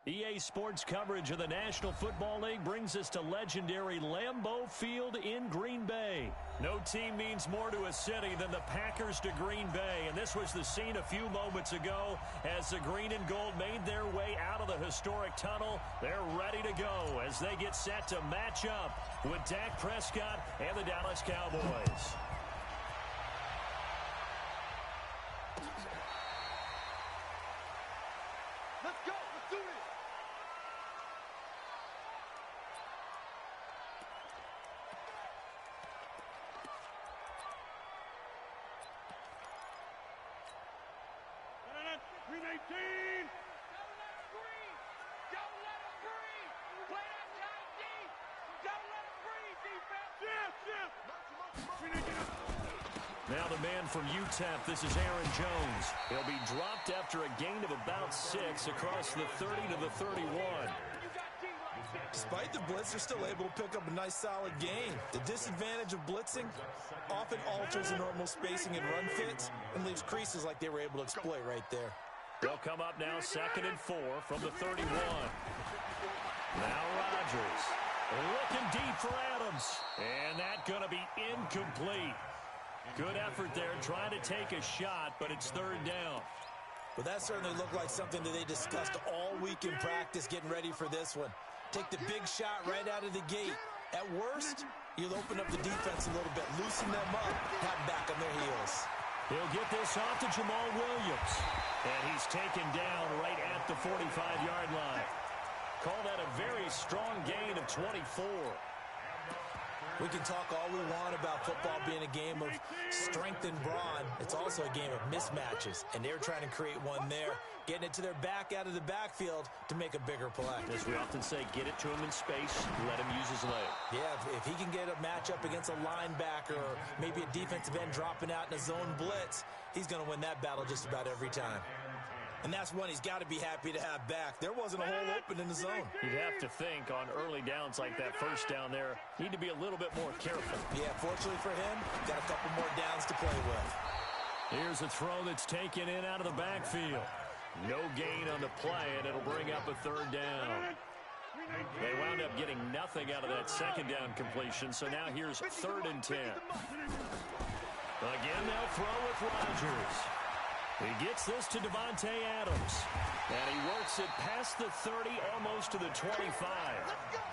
EA Sports coverage of the National Football League brings us to legendary Lambeau Field in Green Bay. No team means more to a city than the Packers to Green Bay, and this was the scene a few moments ago as the green and gold made their way out of the historic tunnel. They're ready to go as they get set to match up with Dak Prescott and the Dallas Cowboys.
Let's go. Let's do this. Green 18. Don't let him breathe. Don't let him breathe. Play that tight deep. Don't let him breathe, defense. Green 18.
Now the man from UTEP, this is Aaron Jones. He'll be dropped after a gain of about 6 across the 30 to the 31.
Despite the blitz, they're still able to pick up a nice solid gain. The disadvantage of blitzing often alters the normal spacing and run fits and leaves creases like they were able to exploit right there.
They'll come up now 2nd and 4 from the 31. Now Rodgers looking deep for Adams. And that's going to be incomplete. Good effort there trying to take a shot, but it's 3rd down.
But that certainly looked like something that they discussed all week in practice getting ready for this one. Take the big shot right out of the gate. At worst, you'll open up the defense a little bit, loosen them up, have them back on their heels.
He'll get this off to Jamal Williams. And he's taken down right at the 45-yard line. Call that a very strong gain of 24.
We can talk all we want about football being a game of strength and brawn. It's also a game of mismatches, and they're trying to create one there, getting it to their back out of the backfield to make a bigger play.
As we often say, get it to him in space, let him use his leg.
Yeah, if he can get a matchup against a linebacker or maybe a defensive end dropping out in a zone blitz, he's going to win that battle just about every time. And that's one he's got to be happy to have back. There wasn't a hole open in the zone.
You'd have to think on early downs like that first down there, need to be a little bit more careful.
Yeah, fortunately for him, got a couple more downs to play with.
Here's a throw that's taken in out of the backfield. No gain on the play, and it'll bring up a 3rd down. They wound up getting nothing out of that 2nd down completion, so now here's 3rd and 10. Again, they'll throw with Rodgers. He gets this to Davante Adams. And he works it past the 30, almost to the 25.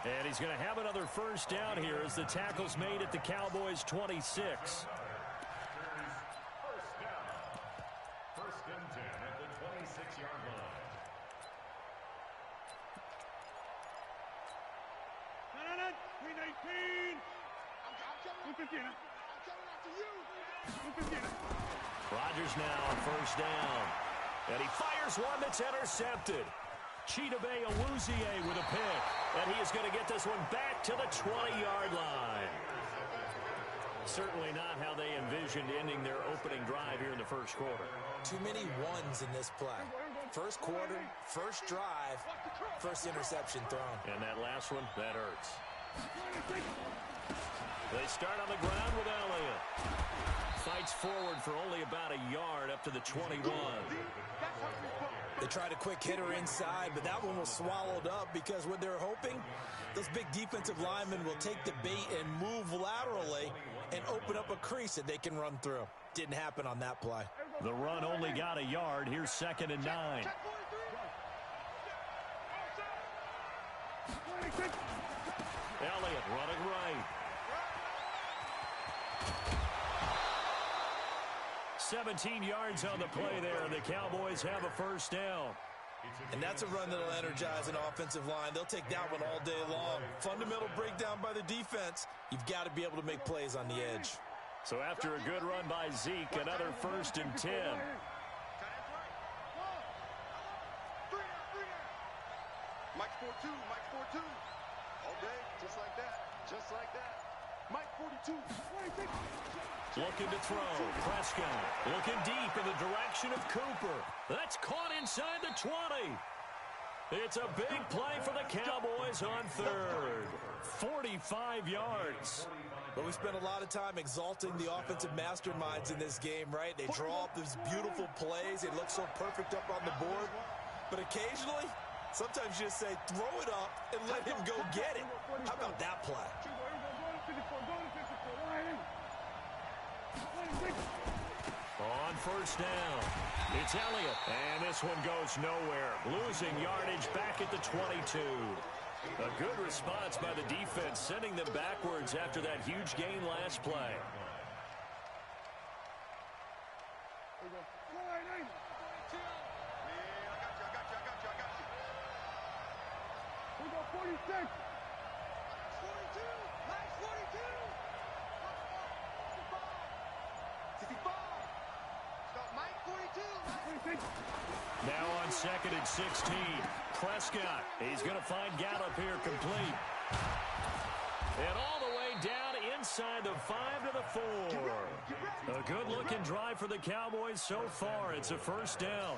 And he's going to have another 1st down here as the tackle's made at the Cowboys' 26.
1st down. 1st and 10 at the 26-yard line.
Green 18. I'm coming after you.
Rodgers now on 1st down. And he fires one that's intercepted. Chidobe Awuzie with a pick. And he is going to get this one back to the 20-yard line. Certainly not how they envisioned ending their opening drive here in the 1st quarter.
Too many ones in this play. 1st quarter, 1st drive, 1st interception thrown.
And that last one, that hurts. They start on the ground with Elliott. Fights forward for only about a yard up to the 21.
They tried a quick hitter inside, but that one was swallowed up because what they're hoping, those big defensive linemen will take the bait and move laterally and open up a crease that they can run through. Didn't happen on that play.
The run only got a yard. Here's 2nd and 9. Elliott running right. 17 yards on the play there. The Cowboys have a 1st down.
And that's a run that'll energize an offensive line. They'll take that one all day long. Fundamental breakdown by the defense. You've got to be able to make plays on the edge.
So after a good run by Zeke, another 1st and 10.
Mike 4-2, Mike 4-2. All day, just like that, just like that. Mike 42.
Looking to throw. Prescott looking deep in the direction of Cooper. That's caught inside the 20. It's a big play for the Cowboys on 3rd. 45 yards.
But we spent a lot of time exalting the offensive masterminds in this game, right? They draw up these beautiful plays. They look so perfect up on the board. But occasionally, Sometimes you just say, throw it up and let him go get it. How about that play?
On first down, it's Elliott. And this one goes nowhere. Losing yardage back at the 22. A good response by the defense, sending them backwards after that huge gain last play.
We got 46. 42. Max 42. 65. Stop Mike 42.
Now on 2nd and 16. Prescott. He's going to find Gallup here complete. And all the way down inside the 5 to the 4. A good-looking drive for the Cowboys so far. It's a first down.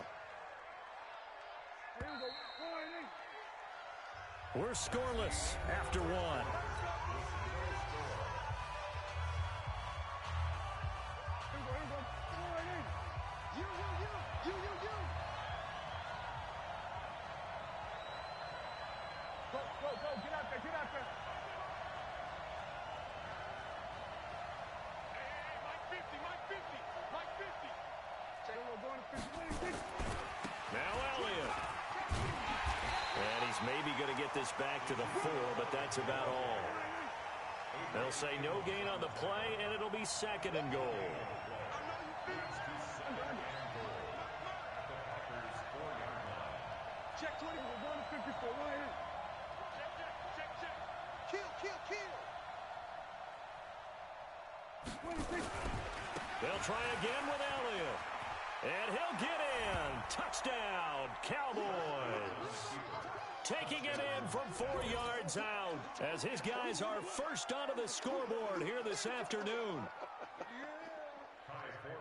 We're scoreless after one.
Go, get out there, get out there. Hey, Mike 50, Mike 50, Mike 50.
Now Elliott. And he's maybe going to get this back to the 4, but that's about all. They'll say no gain on the play, and it'll be 2nd and goal.
Check 20, we're going to 54, right in. Check. Kill. 26.
They'll try again with Elliott. And he'll get in. Touchdown, Cowboys. Taking it in from 4 yards out as his guys are first onto the scoreboard here this afternoon.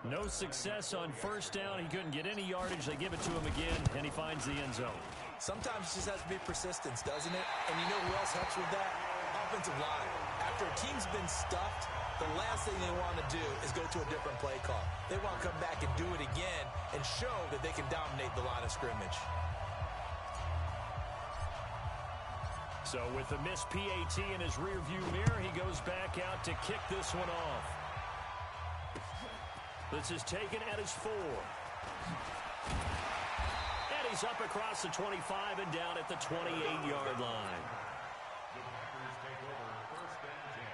No success on first down. He couldn't get any yardage. They give it to him again, and he finds the end zone.
Sometimes it just has to be persistence, doesn't it? And you know who else helps with that? Offensive line. After a team's been stuffed, the last thing they want to do is go to a different play call. They want to come back and do it again and show that they can dominate the line of scrimmage.
So with the missed PAT in his rearview mirror, he goes back out to kick this one off. This is taken at his 4. And he's up across the 25 and down at the 28-yard line.
The Packers take over 1st and 10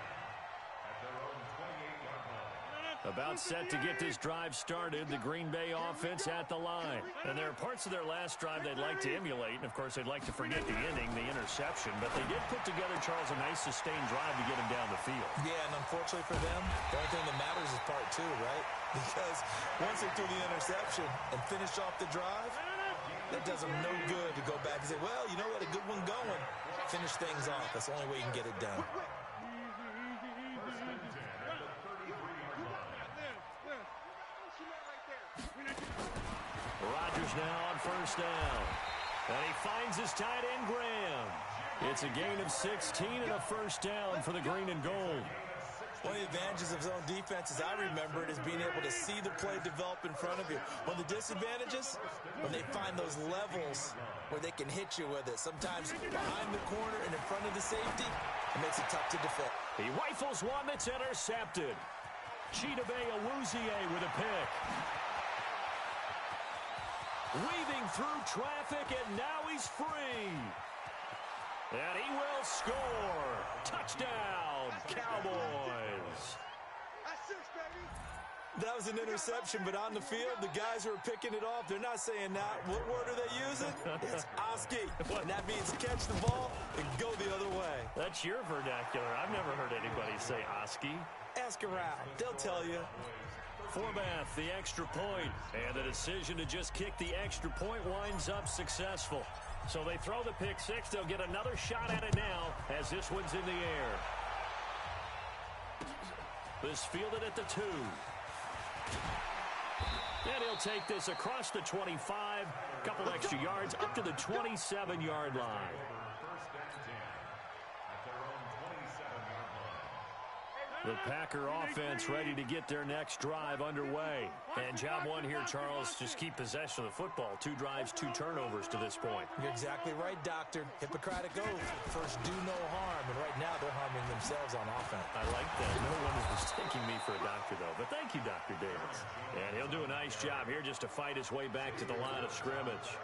at their own 28-yard line.
About set to get this drive started, the Green Bay offense at the line. And there are parts of their last drive they'd like to emulate. And, of course, they'd like to forget the ending, the interception. But they did put together, Charles, a nice sustained drive to get him down the field.
Yeah, and unfortunately for them, the only thing that matters is part 2, right? Because once they threw the interception and finished off the drive, that does them no good to go back and say, well, you know what, a good one going. Finish things off. That's the only way you can get it done.
Rodgers now on first down. And he finds his tight end, Graham. It's a gain of 16 and a first down for the green and gold.
One of the advantages of zone defense, as I remember it, is being able to see the play develop in front of you. One of the disadvantages, when they find those levels where they can hit you with it. Sometimes behind the corner and in front of the safety, it makes it tough to defend.
He rifles one that's intercepted. Chidobe Awuzie with a pick. Weaving through traffic, and now he's free. And he will score. Touchdown, Cowboys.
That's 6, baby.
That was an interception, but on the field, the guys who are picking it off, they're not saying that. What word are they using? It's Oski. And that means catch the ball and go the other way.
That's your vernacular. I've never heard anybody say Oski.
Ask around. They'll tell you.
Forbath, the extra point. And the decision to just kick the extra point winds up successful. So they throw the pick 6. They'll get another shot at it now as this one's in the air. This fielded at the 2. And he'll take this across the 25. A couple extra yards up to the 27-yard line.
1st and 10 at their own 27-yard line.
The Packer offense ready to get their next drive underway. And job one here, Charles, just keep possession of the football. 2 drives, 2 turnovers to this point.
You're exactly right, Doctor. Hippocratic oath. First, do no harm. And right now, they're harming themselves on offense.
I like that. No one is mistaking me for a doctor, though. But thank you, Dr. Davis. And he'll do a nice job here just to fight his way back to the line of scrimmage.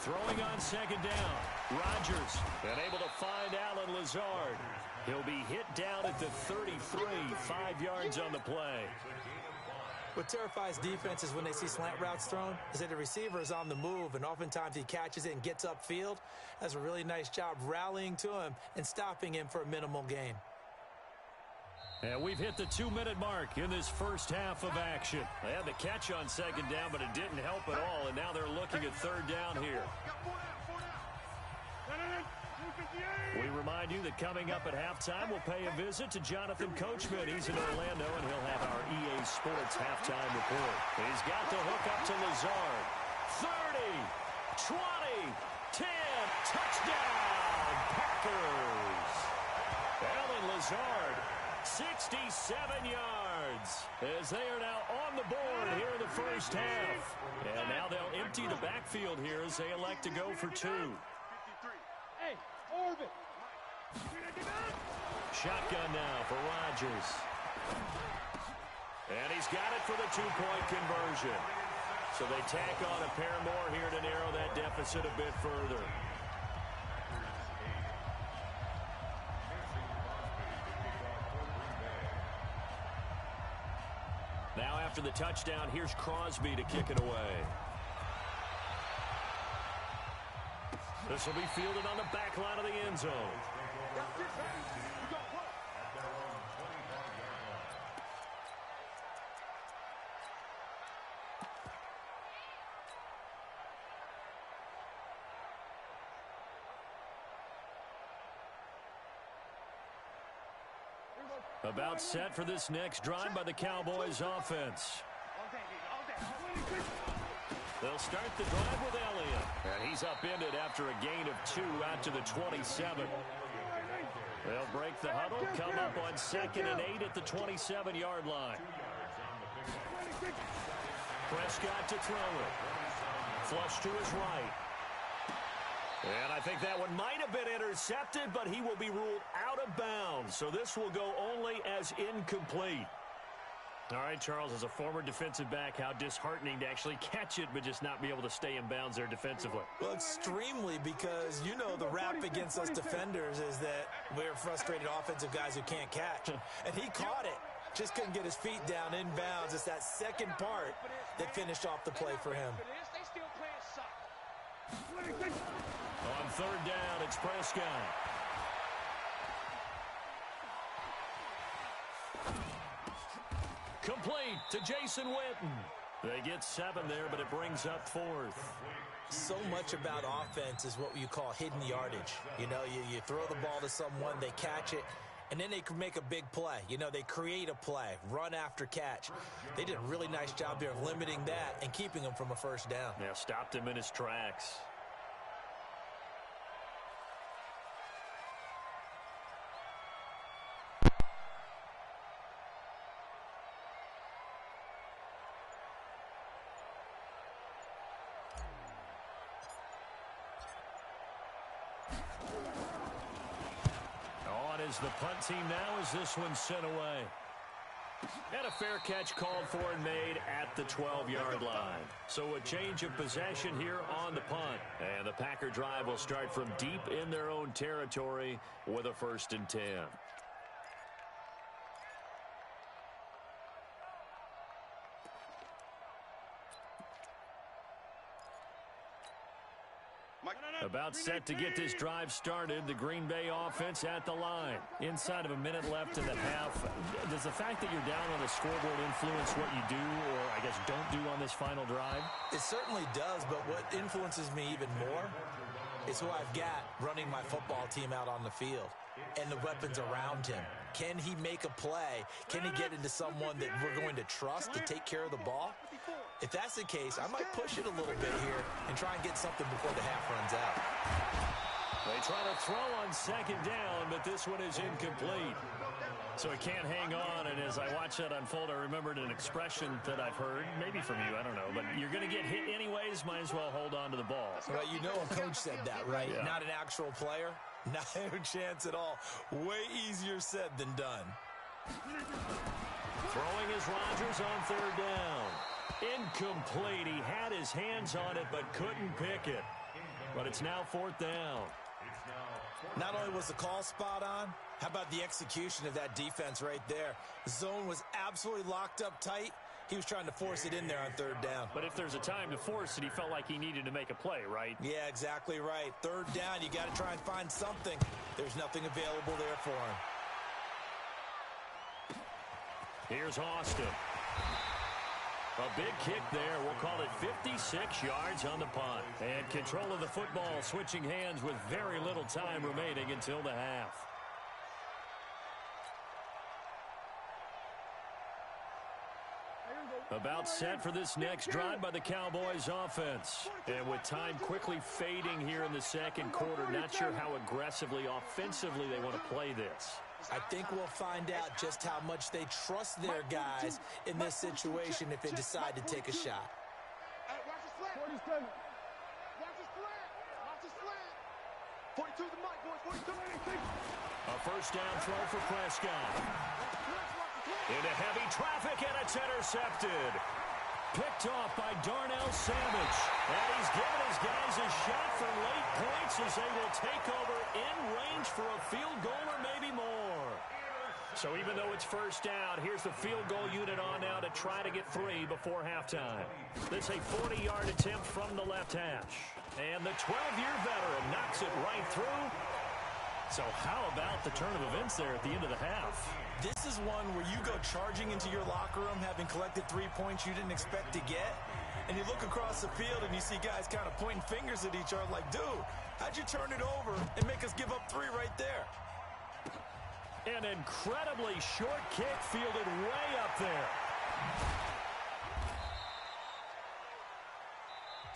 Throwing on second down. Rodgers and able to find Allen Lazard. He'll be hit down at the 33, 5 yards on the play.
What terrifies defenses when they see slant routes thrown is that the receiver is on the move, and oftentimes he catches it and gets upfield. Does a really nice job rallying to him and stopping him for a minimal gain.
And we've hit the 2-minute mark in this first half of action. They had the catch on second down, but it didn't help at all, and now they're looking at third down here. We remind you that coming up at halftime, we'll pay a visit to Jonathan Coachman. He's in Orlando, and he'll have our EA Sports halftime report. He's got the hook up to Lazard. 30, 20, 10, touchdown, Packers. Allen Lazard, 67 yards, as they are now on the board here in the first half. And now they'll empty the backfield here as they elect to go for 2.
Hey, Orbit.
Shotgun now for Rodgers. And he's got it for the 2-point conversion. So they tack on a pair more here to narrow that deficit a bit further. Now after the touchdown, here's Crosby to kick it away. This will be fielded on the back line of the end zone. About set for this next drive by the Cowboys offense. They'll start the drive with Elliott. And he's upended after a gain of 2 out to the 27. They'll break the huddle, come up on 2nd and 8 at the 27-yard line. Prescott to throw it. Flush to his right. And I think that one might have been intercepted, but he will be ruled out of bounds. So this will go only as incomplete. All right, Charles, as a former defensive back, how disheartening to actually catch it but just not be able to stay in bounds there defensively.
Well, extremely, because you know the rap against us defenders is that we're frustrated offensive guys who can't catch. And he caught it. Just couldn't get his feet down in bounds. It's that second part that finished off the play for him.
On third down, it's Prescott. Complete to Jason Witten. They get 7 there, but it brings up 4th.
So much about offense is what you call hidden yardage. You know, you throw the ball to someone, they catch it, and then they can make a big play. You know, they create a play, run after catch. They did a really nice job there of limiting that and keeping him from a first down.
Yeah, stopped him in his tracks. Is the punt team now as this one's sent away. And a fair catch called for and made at the 12-yard line. So a change of possession here on the punt. And the Packer drive will start from deep in their own territory with a 1st and 10. About set to get this drive started. The Green Bay offense at the line. Inside of a minute left in the half. Does the fact that you're down on the scoreboard influence what you do, or I guess don't do on this final drive?
It certainly does, but what influences me even more is who I've got running my football team out on the field. and the weapons around him. Can he make a play? Can he get into someone that we're going to trust to take care of the ball? If that's the case, I might push it a little bit here and try and get something before the half runs out.
They try to throw on second down, but this one is incomplete. So he can't hang on, and as I watch that unfold, I remembered an expression that I've heard, maybe from you, I don't know, but you're going to get hit anyways, might as well hold on to the ball.
Well, you know a coach said that, right?
Yeah.
Not an actual player. Not a chance at all. Way easier said than done.
Throwing is Rodgers on third down. Incomplete. He had his hands on it, but couldn't pick it. But it's now fourth down.
Not only was the call spot on, how about the execution of that defense right there? The zone was absolutely locked up tight. He was trying to force it in there on third down.
But if there's a time to force it, he felt like he needed to make a play, right?
Yeah, exactly right. Third down, you got to try and find something. There's nothing available there for him.
Here's Austin. A big kick there. We'll call it 56 yards on the punt. And control of the football switching hands with very little time remaining until the half. About set for this next drive by the Cowboys offense. And with time quickly fading here in the second quarter, not sure how aggressively, offensively they want to play this.
I think we'll find out just how much they trust their guys in this situation if they decide to take a shot.
Hey, watch the slant. 47. Watch the slant. Watch the slant. 42 the mic, boys. 42.
A first down throw for Prescott. Into heavy traffic, and it's intercepted. Picked off by Darnell Savage. And he's given his guys a shot for late points as they will take over in range for a field goal or maybe more. So even though it's first down, here's the field goal unit on now to try to get 3 before halftime. This is a 40-yard attempt from the left hash. And the 12-year veteran knocks it right through. So how about the turn of events there at the end of the half?
This is one where you go charging into your locker room having collected 3 points you didn't expect to get, and you look across the field and you see guys kind of pointing fingers at each other like, dude, how'd you turn it over and make us give up 3 right there?
An incredibly short kick fielded way up there.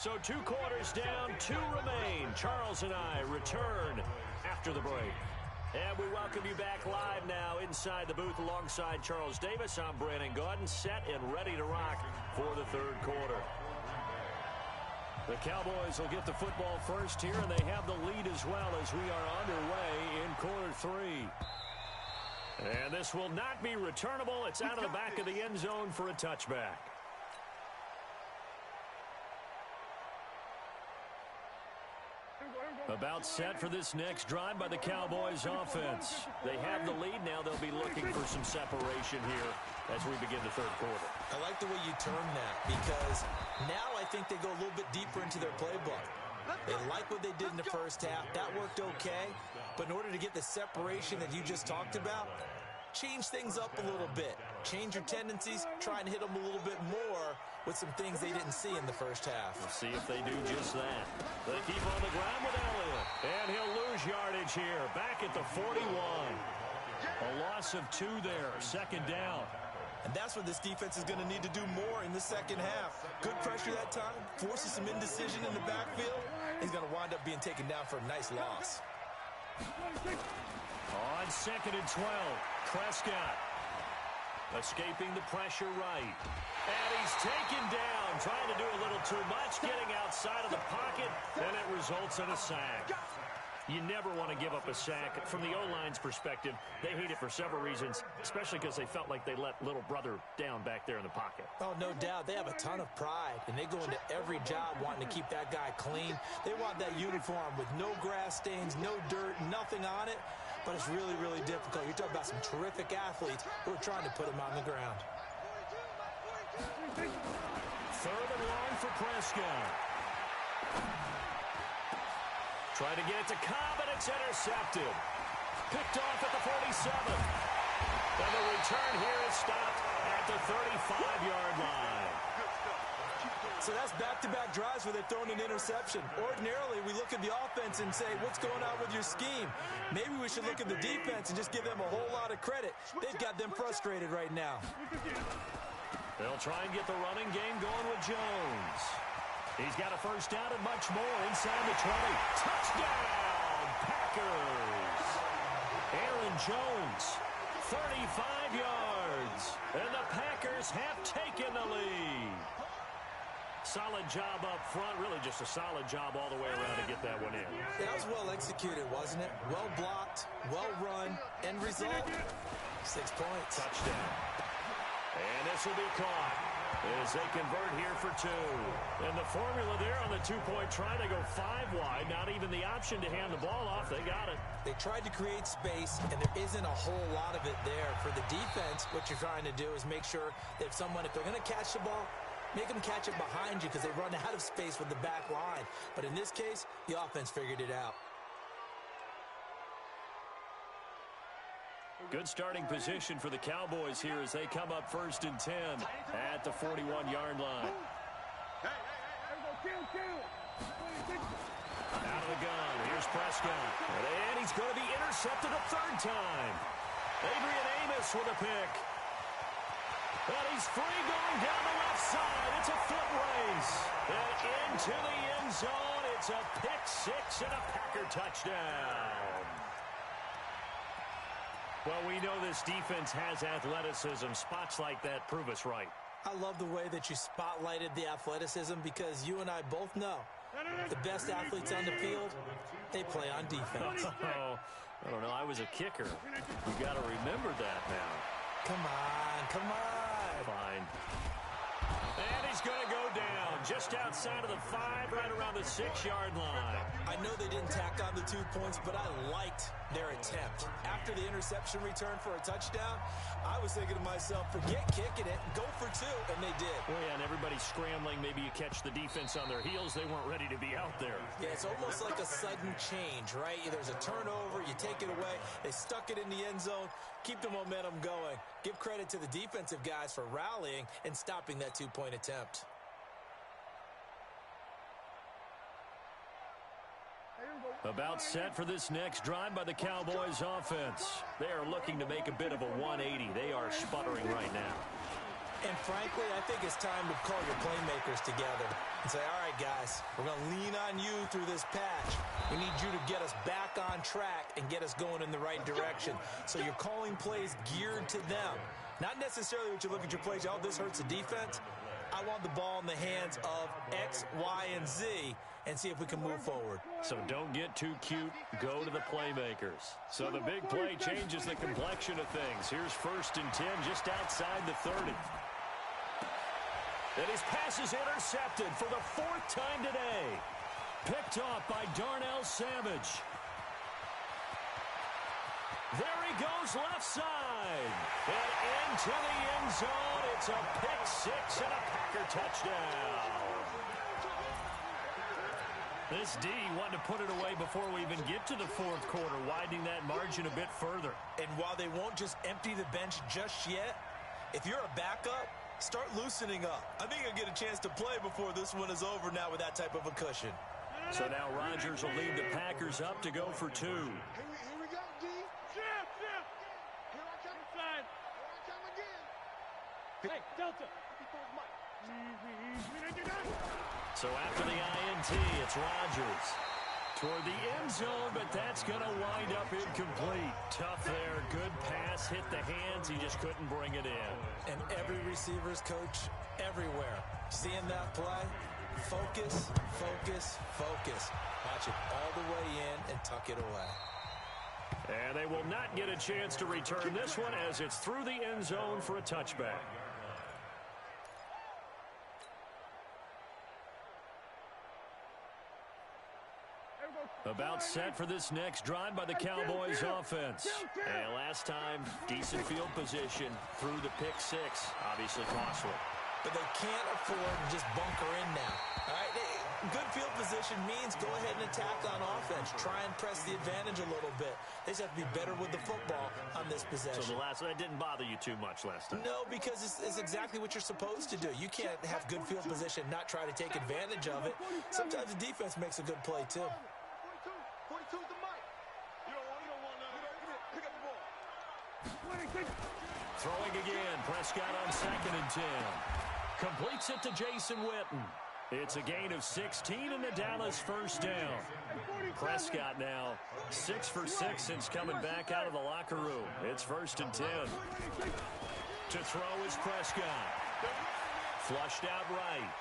So 2 quarters down, 2 remain. Charles and I return after the break. And we welcome you back live now inside the booth alongside Charles Davis. I'm Brandon Gaudin, set and ready to rock for the third quarter. The Cowboys will get the football first here, and they have the lead as well as we are underway in quarter 3. And this will not be returnable. It's out of the back of the end zone for a touchback. About set for this next drive by the Cowboys offense. They have the lead now. They'll be looking for some separation here as we begin the third quarter.
I like the way you term that because now I think they go a little bit deeper into their playbook. They like what they did in the first half. That worked okay. But in order to get the separation that you just talked about, change things up a little bit. Change your tendencies. Try and hit them a little bit more with some things they didn't see in the first half.
We'll see if they do just that. They keep on the ground with Elliott. And he'll lose yardage here. Back at the 41. A loss of 2 there. Second down.
And that's what this defense is going to need to do more in the second half. Good pressure that time. Forces some indecision in the backfield. He's going to wind up being taken down for a nice loss.
On second and 12, Prescott escaping the pressure right. And he's taken down, trying to do a little too much, getting outside of the pocket, and it results in a sack. You never want to give up a sack. From the O-line's perspective, they hate it for several reasons, especially because they felt like they let little brother down back there in the pocket.
Oh, no doubt. They have a ton of pride, and they go into every job wanting to keep that guy clean. They want that uniform with no grass stains, no dirt, nothing on it. But it's really, really difficult. You're talking about some terrific athletes who are trying to put him on the ground.
Third and long for Prescott. Trying to get it to Cobb, and it's intercepted. Picked off at the 47. And the return here is stopped at the 35-yard line.
So that's back-to-back drives where they're throwing an interception. Ordinarily, we look at the offense and say, what's going on with your scheme? Maybe we should look at the defense and just give them a whole lot of credit. They've got them frustrated right now.
They'll try and get the running game going with Jones. He's got a first down and much more inside the 20. Touchdown, Packers! Aaron Jones, 35 yards. And the Packers have taken the lead. Solid job up front. Really just a solid job all the way around to get that one in.
That was well executed, wasn't it? Well blocked, well run. End result, 6 points.
Touchdown. And this will be caught as they convert here for 2. And the formula there on the 2-point try to go 5 wide. Not even the option to hand the ball off. They got it.
They tried to create space, and there isn't a whole lot of it there. For the defense, what you're trying to do is make sure that if they're going to catch the ball, make them catch it behind you because they run out of space with the back line. But in this case, the offense figured it out.
Good starting position for the Cowboys here as they come up 1st and 10 at the 41-yard line. Out of the gun. Here's Prescott. And he's going to be intercepted a 3rd time. Adrian Amos with a pick. And he's free going down the left side. It's a foot race. And into the end zone. It's a pick 6 and a Packer touchdown. Well, we know this defense has athleticism. Spots like that prove us right.
I love the way that you spotlighted the athleticism because you and I both know the best athletes on the field, they play on defense.
Oh, I don't know. I was a kicker. You got to remember that now.
Come on.
Fine. And he's going to go down just outside of the 5, right around the 6-yard line.
I know they didn't tack on the 2 points, but I liked their attempt. After the interception return for a touchdown, I was thinking to myself, forget kicking it, go for 2, and they did.
Well, yeah, and everybody's scrambling. Maybe you catch the defense on their heels. They weren't ready to be out there.
Yeah, it's almost like a sudden change, right? There's a turnover, you take it away, they stuck it in the end zone, keep the momentum going. Give credit to the defensive guys for rallying and stopping that 2-point attempt.
About set for this next drive by the Cowboys offense. They are looking to make a bit of a 180. They are sputtering right now.
And frankly, I think it's time to call your playmakers together and say, all right, guys, we're going to lean on you through this patch. We need you to get us back on track and get us going in the right direction. So you're calling plays geared to them. Not necessarily what you look at your plays, oh, this hurts the defense. I want the ball in the hands of X, Y, and Z and see if we can move forward.
So don't get too cute. Go to the playmakers. So the big play changes the complexion of things. Here's 1st and 10 just outside the 30. And his pass is intercepted for the 4th time today. Picked off by Darnell Savage. There he goes left side. And into the end zone. It's a pick 6 and a Packer touchdown. This D wanted to put it away before we even get to the 4th quarter, widening that margin a bit further.
And while they won't just empty the bench just yet, if you're a backup, start loosening up. I think you'll get a chance to play before this one is over now with that type of a cushion.
So now Rodgers will lead the Packers up to go for 2.
Here we go, D. Shift. Here I come. Inside. Here I come again.
Hey, Delta.
So after the INT, it's Rodgers toward the end zone, but that's going to wind up incomplete. Tough there. Good pass. Hit the hands. He just couldn't bring it in.
And every receiver's coach everywhere. Seeing that play, focus, focus, focus. Watch it all the way in and tuck it away.
And they will not get a chance to return this one as it's through the end zone for a touchback. About set for this next drive by the Cowboys offense. And last time, decent field position through the pick 6. Obviously costly.
but they can't afford to just bunker in now. All right, good field position means go ahead and attack on offense. Try and press the advantage a little bit. They just have to be better with the football on this possession.
So that didn't bother you too much last time?
No, because it's exactly what you're supposed to do. You can't have good field position and not try to take advantage of it. Sometimes the defense makes a good play, too.
42 is the mic. You don't want to pick up the ball.
Throwing again. Prescott on 2nd and 10. Completes it to Jason Witten. It's a gain of 16 and the Dallas first down. Prescott now 6 for 6 since coming back out of the locker room. It's 1st and 10. To throw is Prescott. Flushed out right.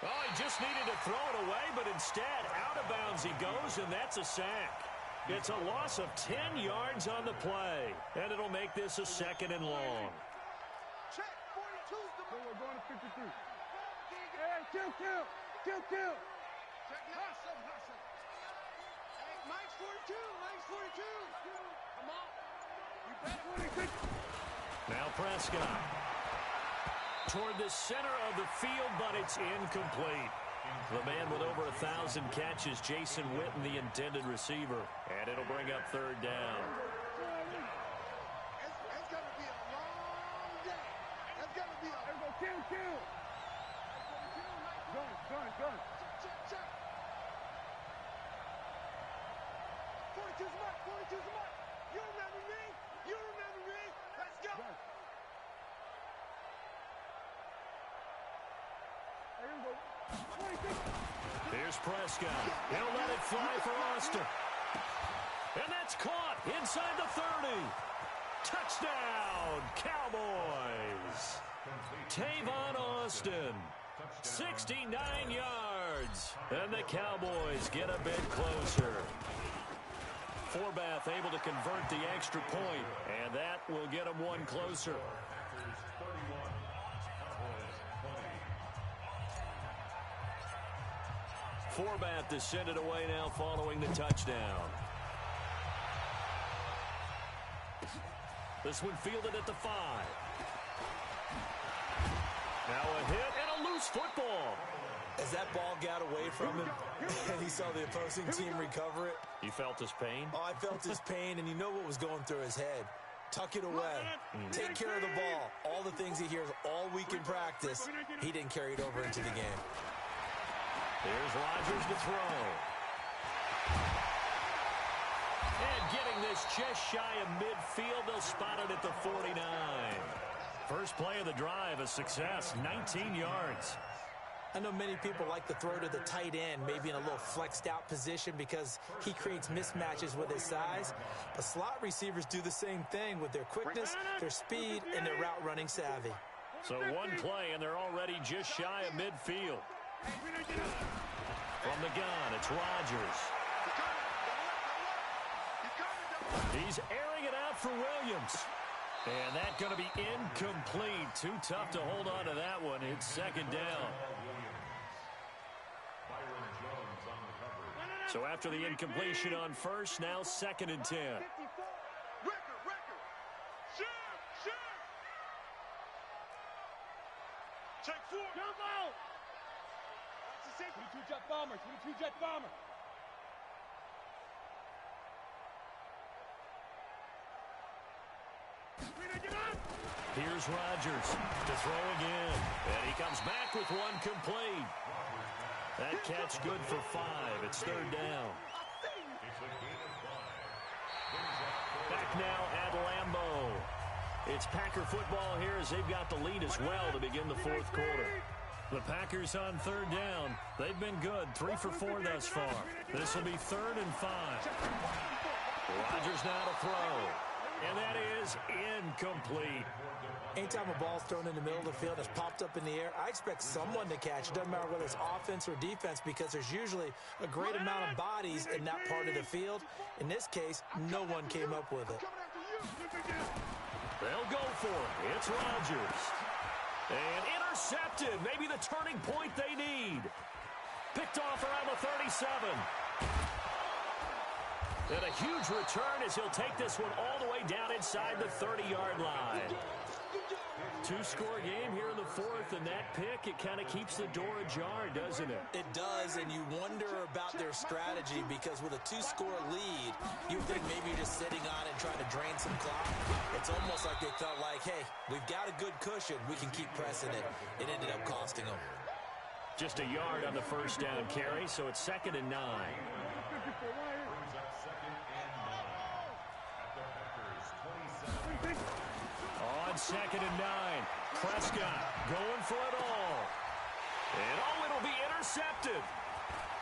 Oh, he just needed to throw it away, but instead out of bounds he goes, and that's a sack. It's a loss of 10 yards on the play, and it'll make this a 2nd and long.
Check, 42's the mic.
We're going to 53. Hey, kill. Check, hustle. Hey, Mike's 42. Come on. You better.
Now Prescott. Toward the center of the field, but it's incomplete. The man with over 1,000 catches, Jason Witten, the intended receiver. And it'll bring up 3rd down.
It's going to be a long day. It's going to be a... Kill. Gun. Check. 42's the mark. You remember me. Let's go. Here we go. 26.
Here's Prescott. He'll let it fly for Austin. And that's caught inside the 30. Touchdown, Cowboys. Tavon Austin, 69 yards. And the Cowboys get a bit closer. Forbath able to convert the extra point, and that will get them one closer. Forbath to send it away now following the touchdown. This one fielded at the 5. Now a hit and a loose football.
As that ball got away from him and he saw the opposing team recover it.
You felt his pain?
Oh, I felt his pain, and you know what was going through his head. Tuck it away. Take care of the ball. All the things he hears all week in practice, he didn't carry it over into the game.
Here's Rodgers to throw. And getting this just shy of midfield, they'll spot it at the 49. First play of the drive, a success, 19 yards.
I know many people like to throw to the tight end, maybe in a little flexed out position because he creates mismatches with his size. But slot receivers do the same thing with their quickness, their speed, and their route running savvy.
So one play, and they're already just shy of midfield. From the gun, it's Rodgers. He's airing it out for Williams. And that's going to be incomplete. Too tough to hold on to that one. It's 2nd down. So after the incompletion on first, now 2nd and 10.
Record. Share. Take 4.
Jump out. 22 jet bomber.
Here's Rodgers to throw again. And he comes back with one complete. That catch good for 5. It's 3rd down. Back now at Lambeau. It's Packer football here as they've got the lead as well to begin the 4th quarter. The Packers on 3rd down. They've been good, 3 for 4 thus far. This will be 3rd and 5. Rodgers now to throw. And that is incomplete.
Anytime a ball's thrown in the middle of the field, it's popped up in the air, I expect someone to catch. It doesn't matter whether it's offense or defense because there's usually a great amount of bodies in that part of the field. In this case, no one came up with it.
They'll go for it. It's Rodgers. And intercepted. Maybe the turning point they need. Picked off around the 37. And a huge return as he'll take this one all the way down inside the 30-yard line. Two-score game here in the fourth, and that pick, it kind of keeps the door ajar, doesn't it?
It does, and you wonder about their strategy because with a two-score lead, you think maybe you're just sitting on it and trying to drain some clock. It's almost like they felt like, hey, we've got a good cushion. We can keep pressing it. It ended up costing them.
Just a yard on the first down carry, so it's 2nd and 9. On 2nd and 9, Prescott going for it all. And it'll be intercepted.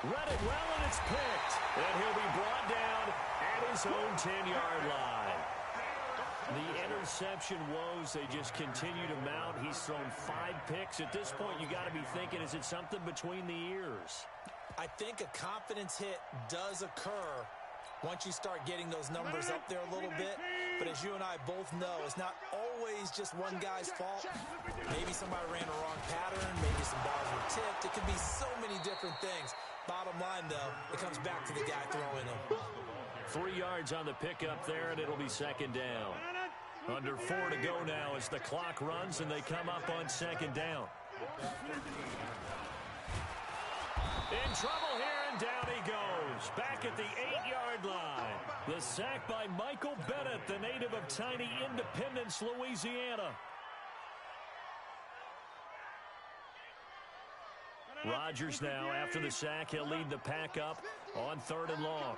Read it well, and it's picked. And he'll be brought down at his own 10-yard line. The interception woes, they just continue to mount. He's thrown 5 picks. At this point, you got to be thinking, is it something between the ears?
I think a confidence hit does occur once you start getting those numbers up there a little bit. But as you and I both know, it's not always just one guy's fault. Maybe somebody ran a wrong pattern. Maybe some balls were tipped. It could be so many different things. Bottom line, though, it comes back to the guy throwing them.
3 yards on the pickup there, and it'll be 2nd down. Under 4 to go now as the clock runs, and they come up on 2nd down. In trouble here, and down he goes. Back at the 8-yard line. The sack by Michael Bennett, the native of tiny Independence, Louisiana. Rodgers now, after the sack, he'll lead the pack up on 3rd and long.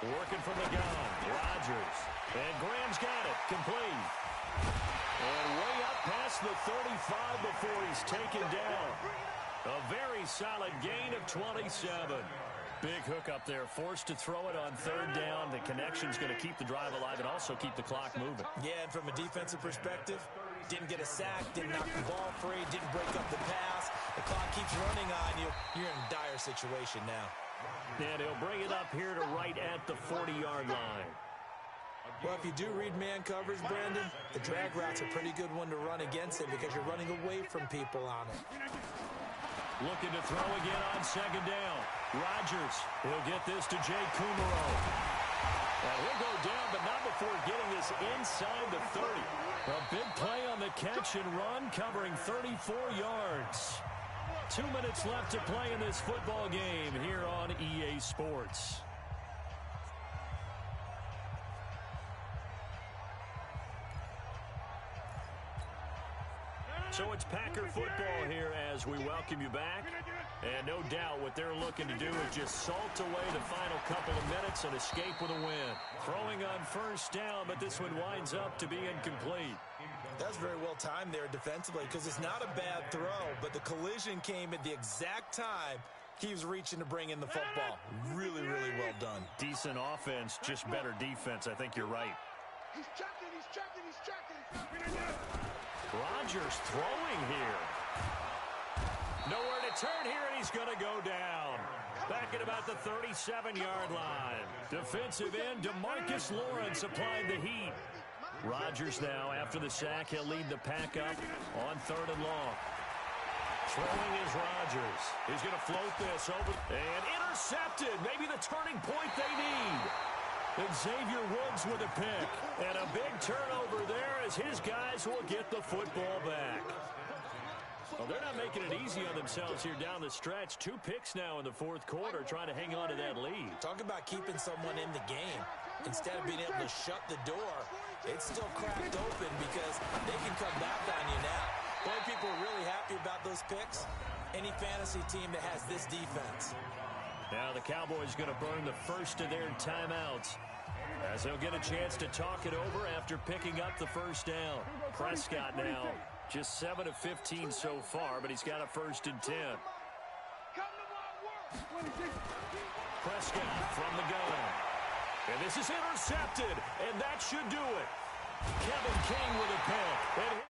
Working from the gun, Rodgers. And Graham's got it, complete. And way up past the 35 before he's taken down. A very solid gain of 27. Big hook up there, forced to throw it on 3rd down. The connection's going to keep the drive alive and also keep the clock moving.
Yeah, and from a defensive perspective, didn't get a sack, didn't knock the ball free, didn't break up the pass. The clock keeps running on you. You're in a dire situation now.
And he'll bring it up here to right at the 40-yard line.
Well, if you do read man coverage, Brandon, the drag route's a pretty good one to run against it because you're running away from people on it.
Looking to throw again on 2nd down. Rodgers, he'll get this to Jay Kumaro. And he'll go down, but not before getting this inside the 30. A big play on the catch and run, covering 34 yards. 2 minutes left to play in this football game here on EA Sports. So it's Packer football here as we welcome you back. And no doubt what they're looking to do is just salt away the final couple of minutes and escape with a win. Throwing on 1st down, but this one winds up to be incomplete.
That's very well timed there defensively because it's not a bad throw, but the collision came at the exact time he was reaching to bring in the football. Really, really well done.
Decent offense, just better defense. I think you're right.
He's checking, he's checking, he's checking.
Rodgers throwing here. Nowhere to turn here, and he's going to go down. Back at about the 37-yard line. Defensive end DeMarcus Lawrence applied the heat. Rodgers now, after the sack, he'll lead the pack up on 3rd and long. Throwing is Rodgers. He's going to float this over and intercepted. Maybe the turning point they need. Xavier Woods with a pick. And a big turnover there as his guys will get the football back. Well, they're not making it easy on themselves here down the stretch. 2 picks now in the 4th quarter, trying to hang on to that lead.
Talk about keeping someone in the game. Instead of being able to shut the door, it's still cracked open because they can come back on you now. The only people are really happy about those picks, any fantasy team that has this defense.
Now the Cowboys going to burn the first of their timeouts as they'll get a chance to talk it over after picking up the 1st down. Prescott now just 7 of 15 so far, but he's got a 1st and 10. Prescott from the gun. And this is intercepted, and that should do it. Kevin King with a pick. And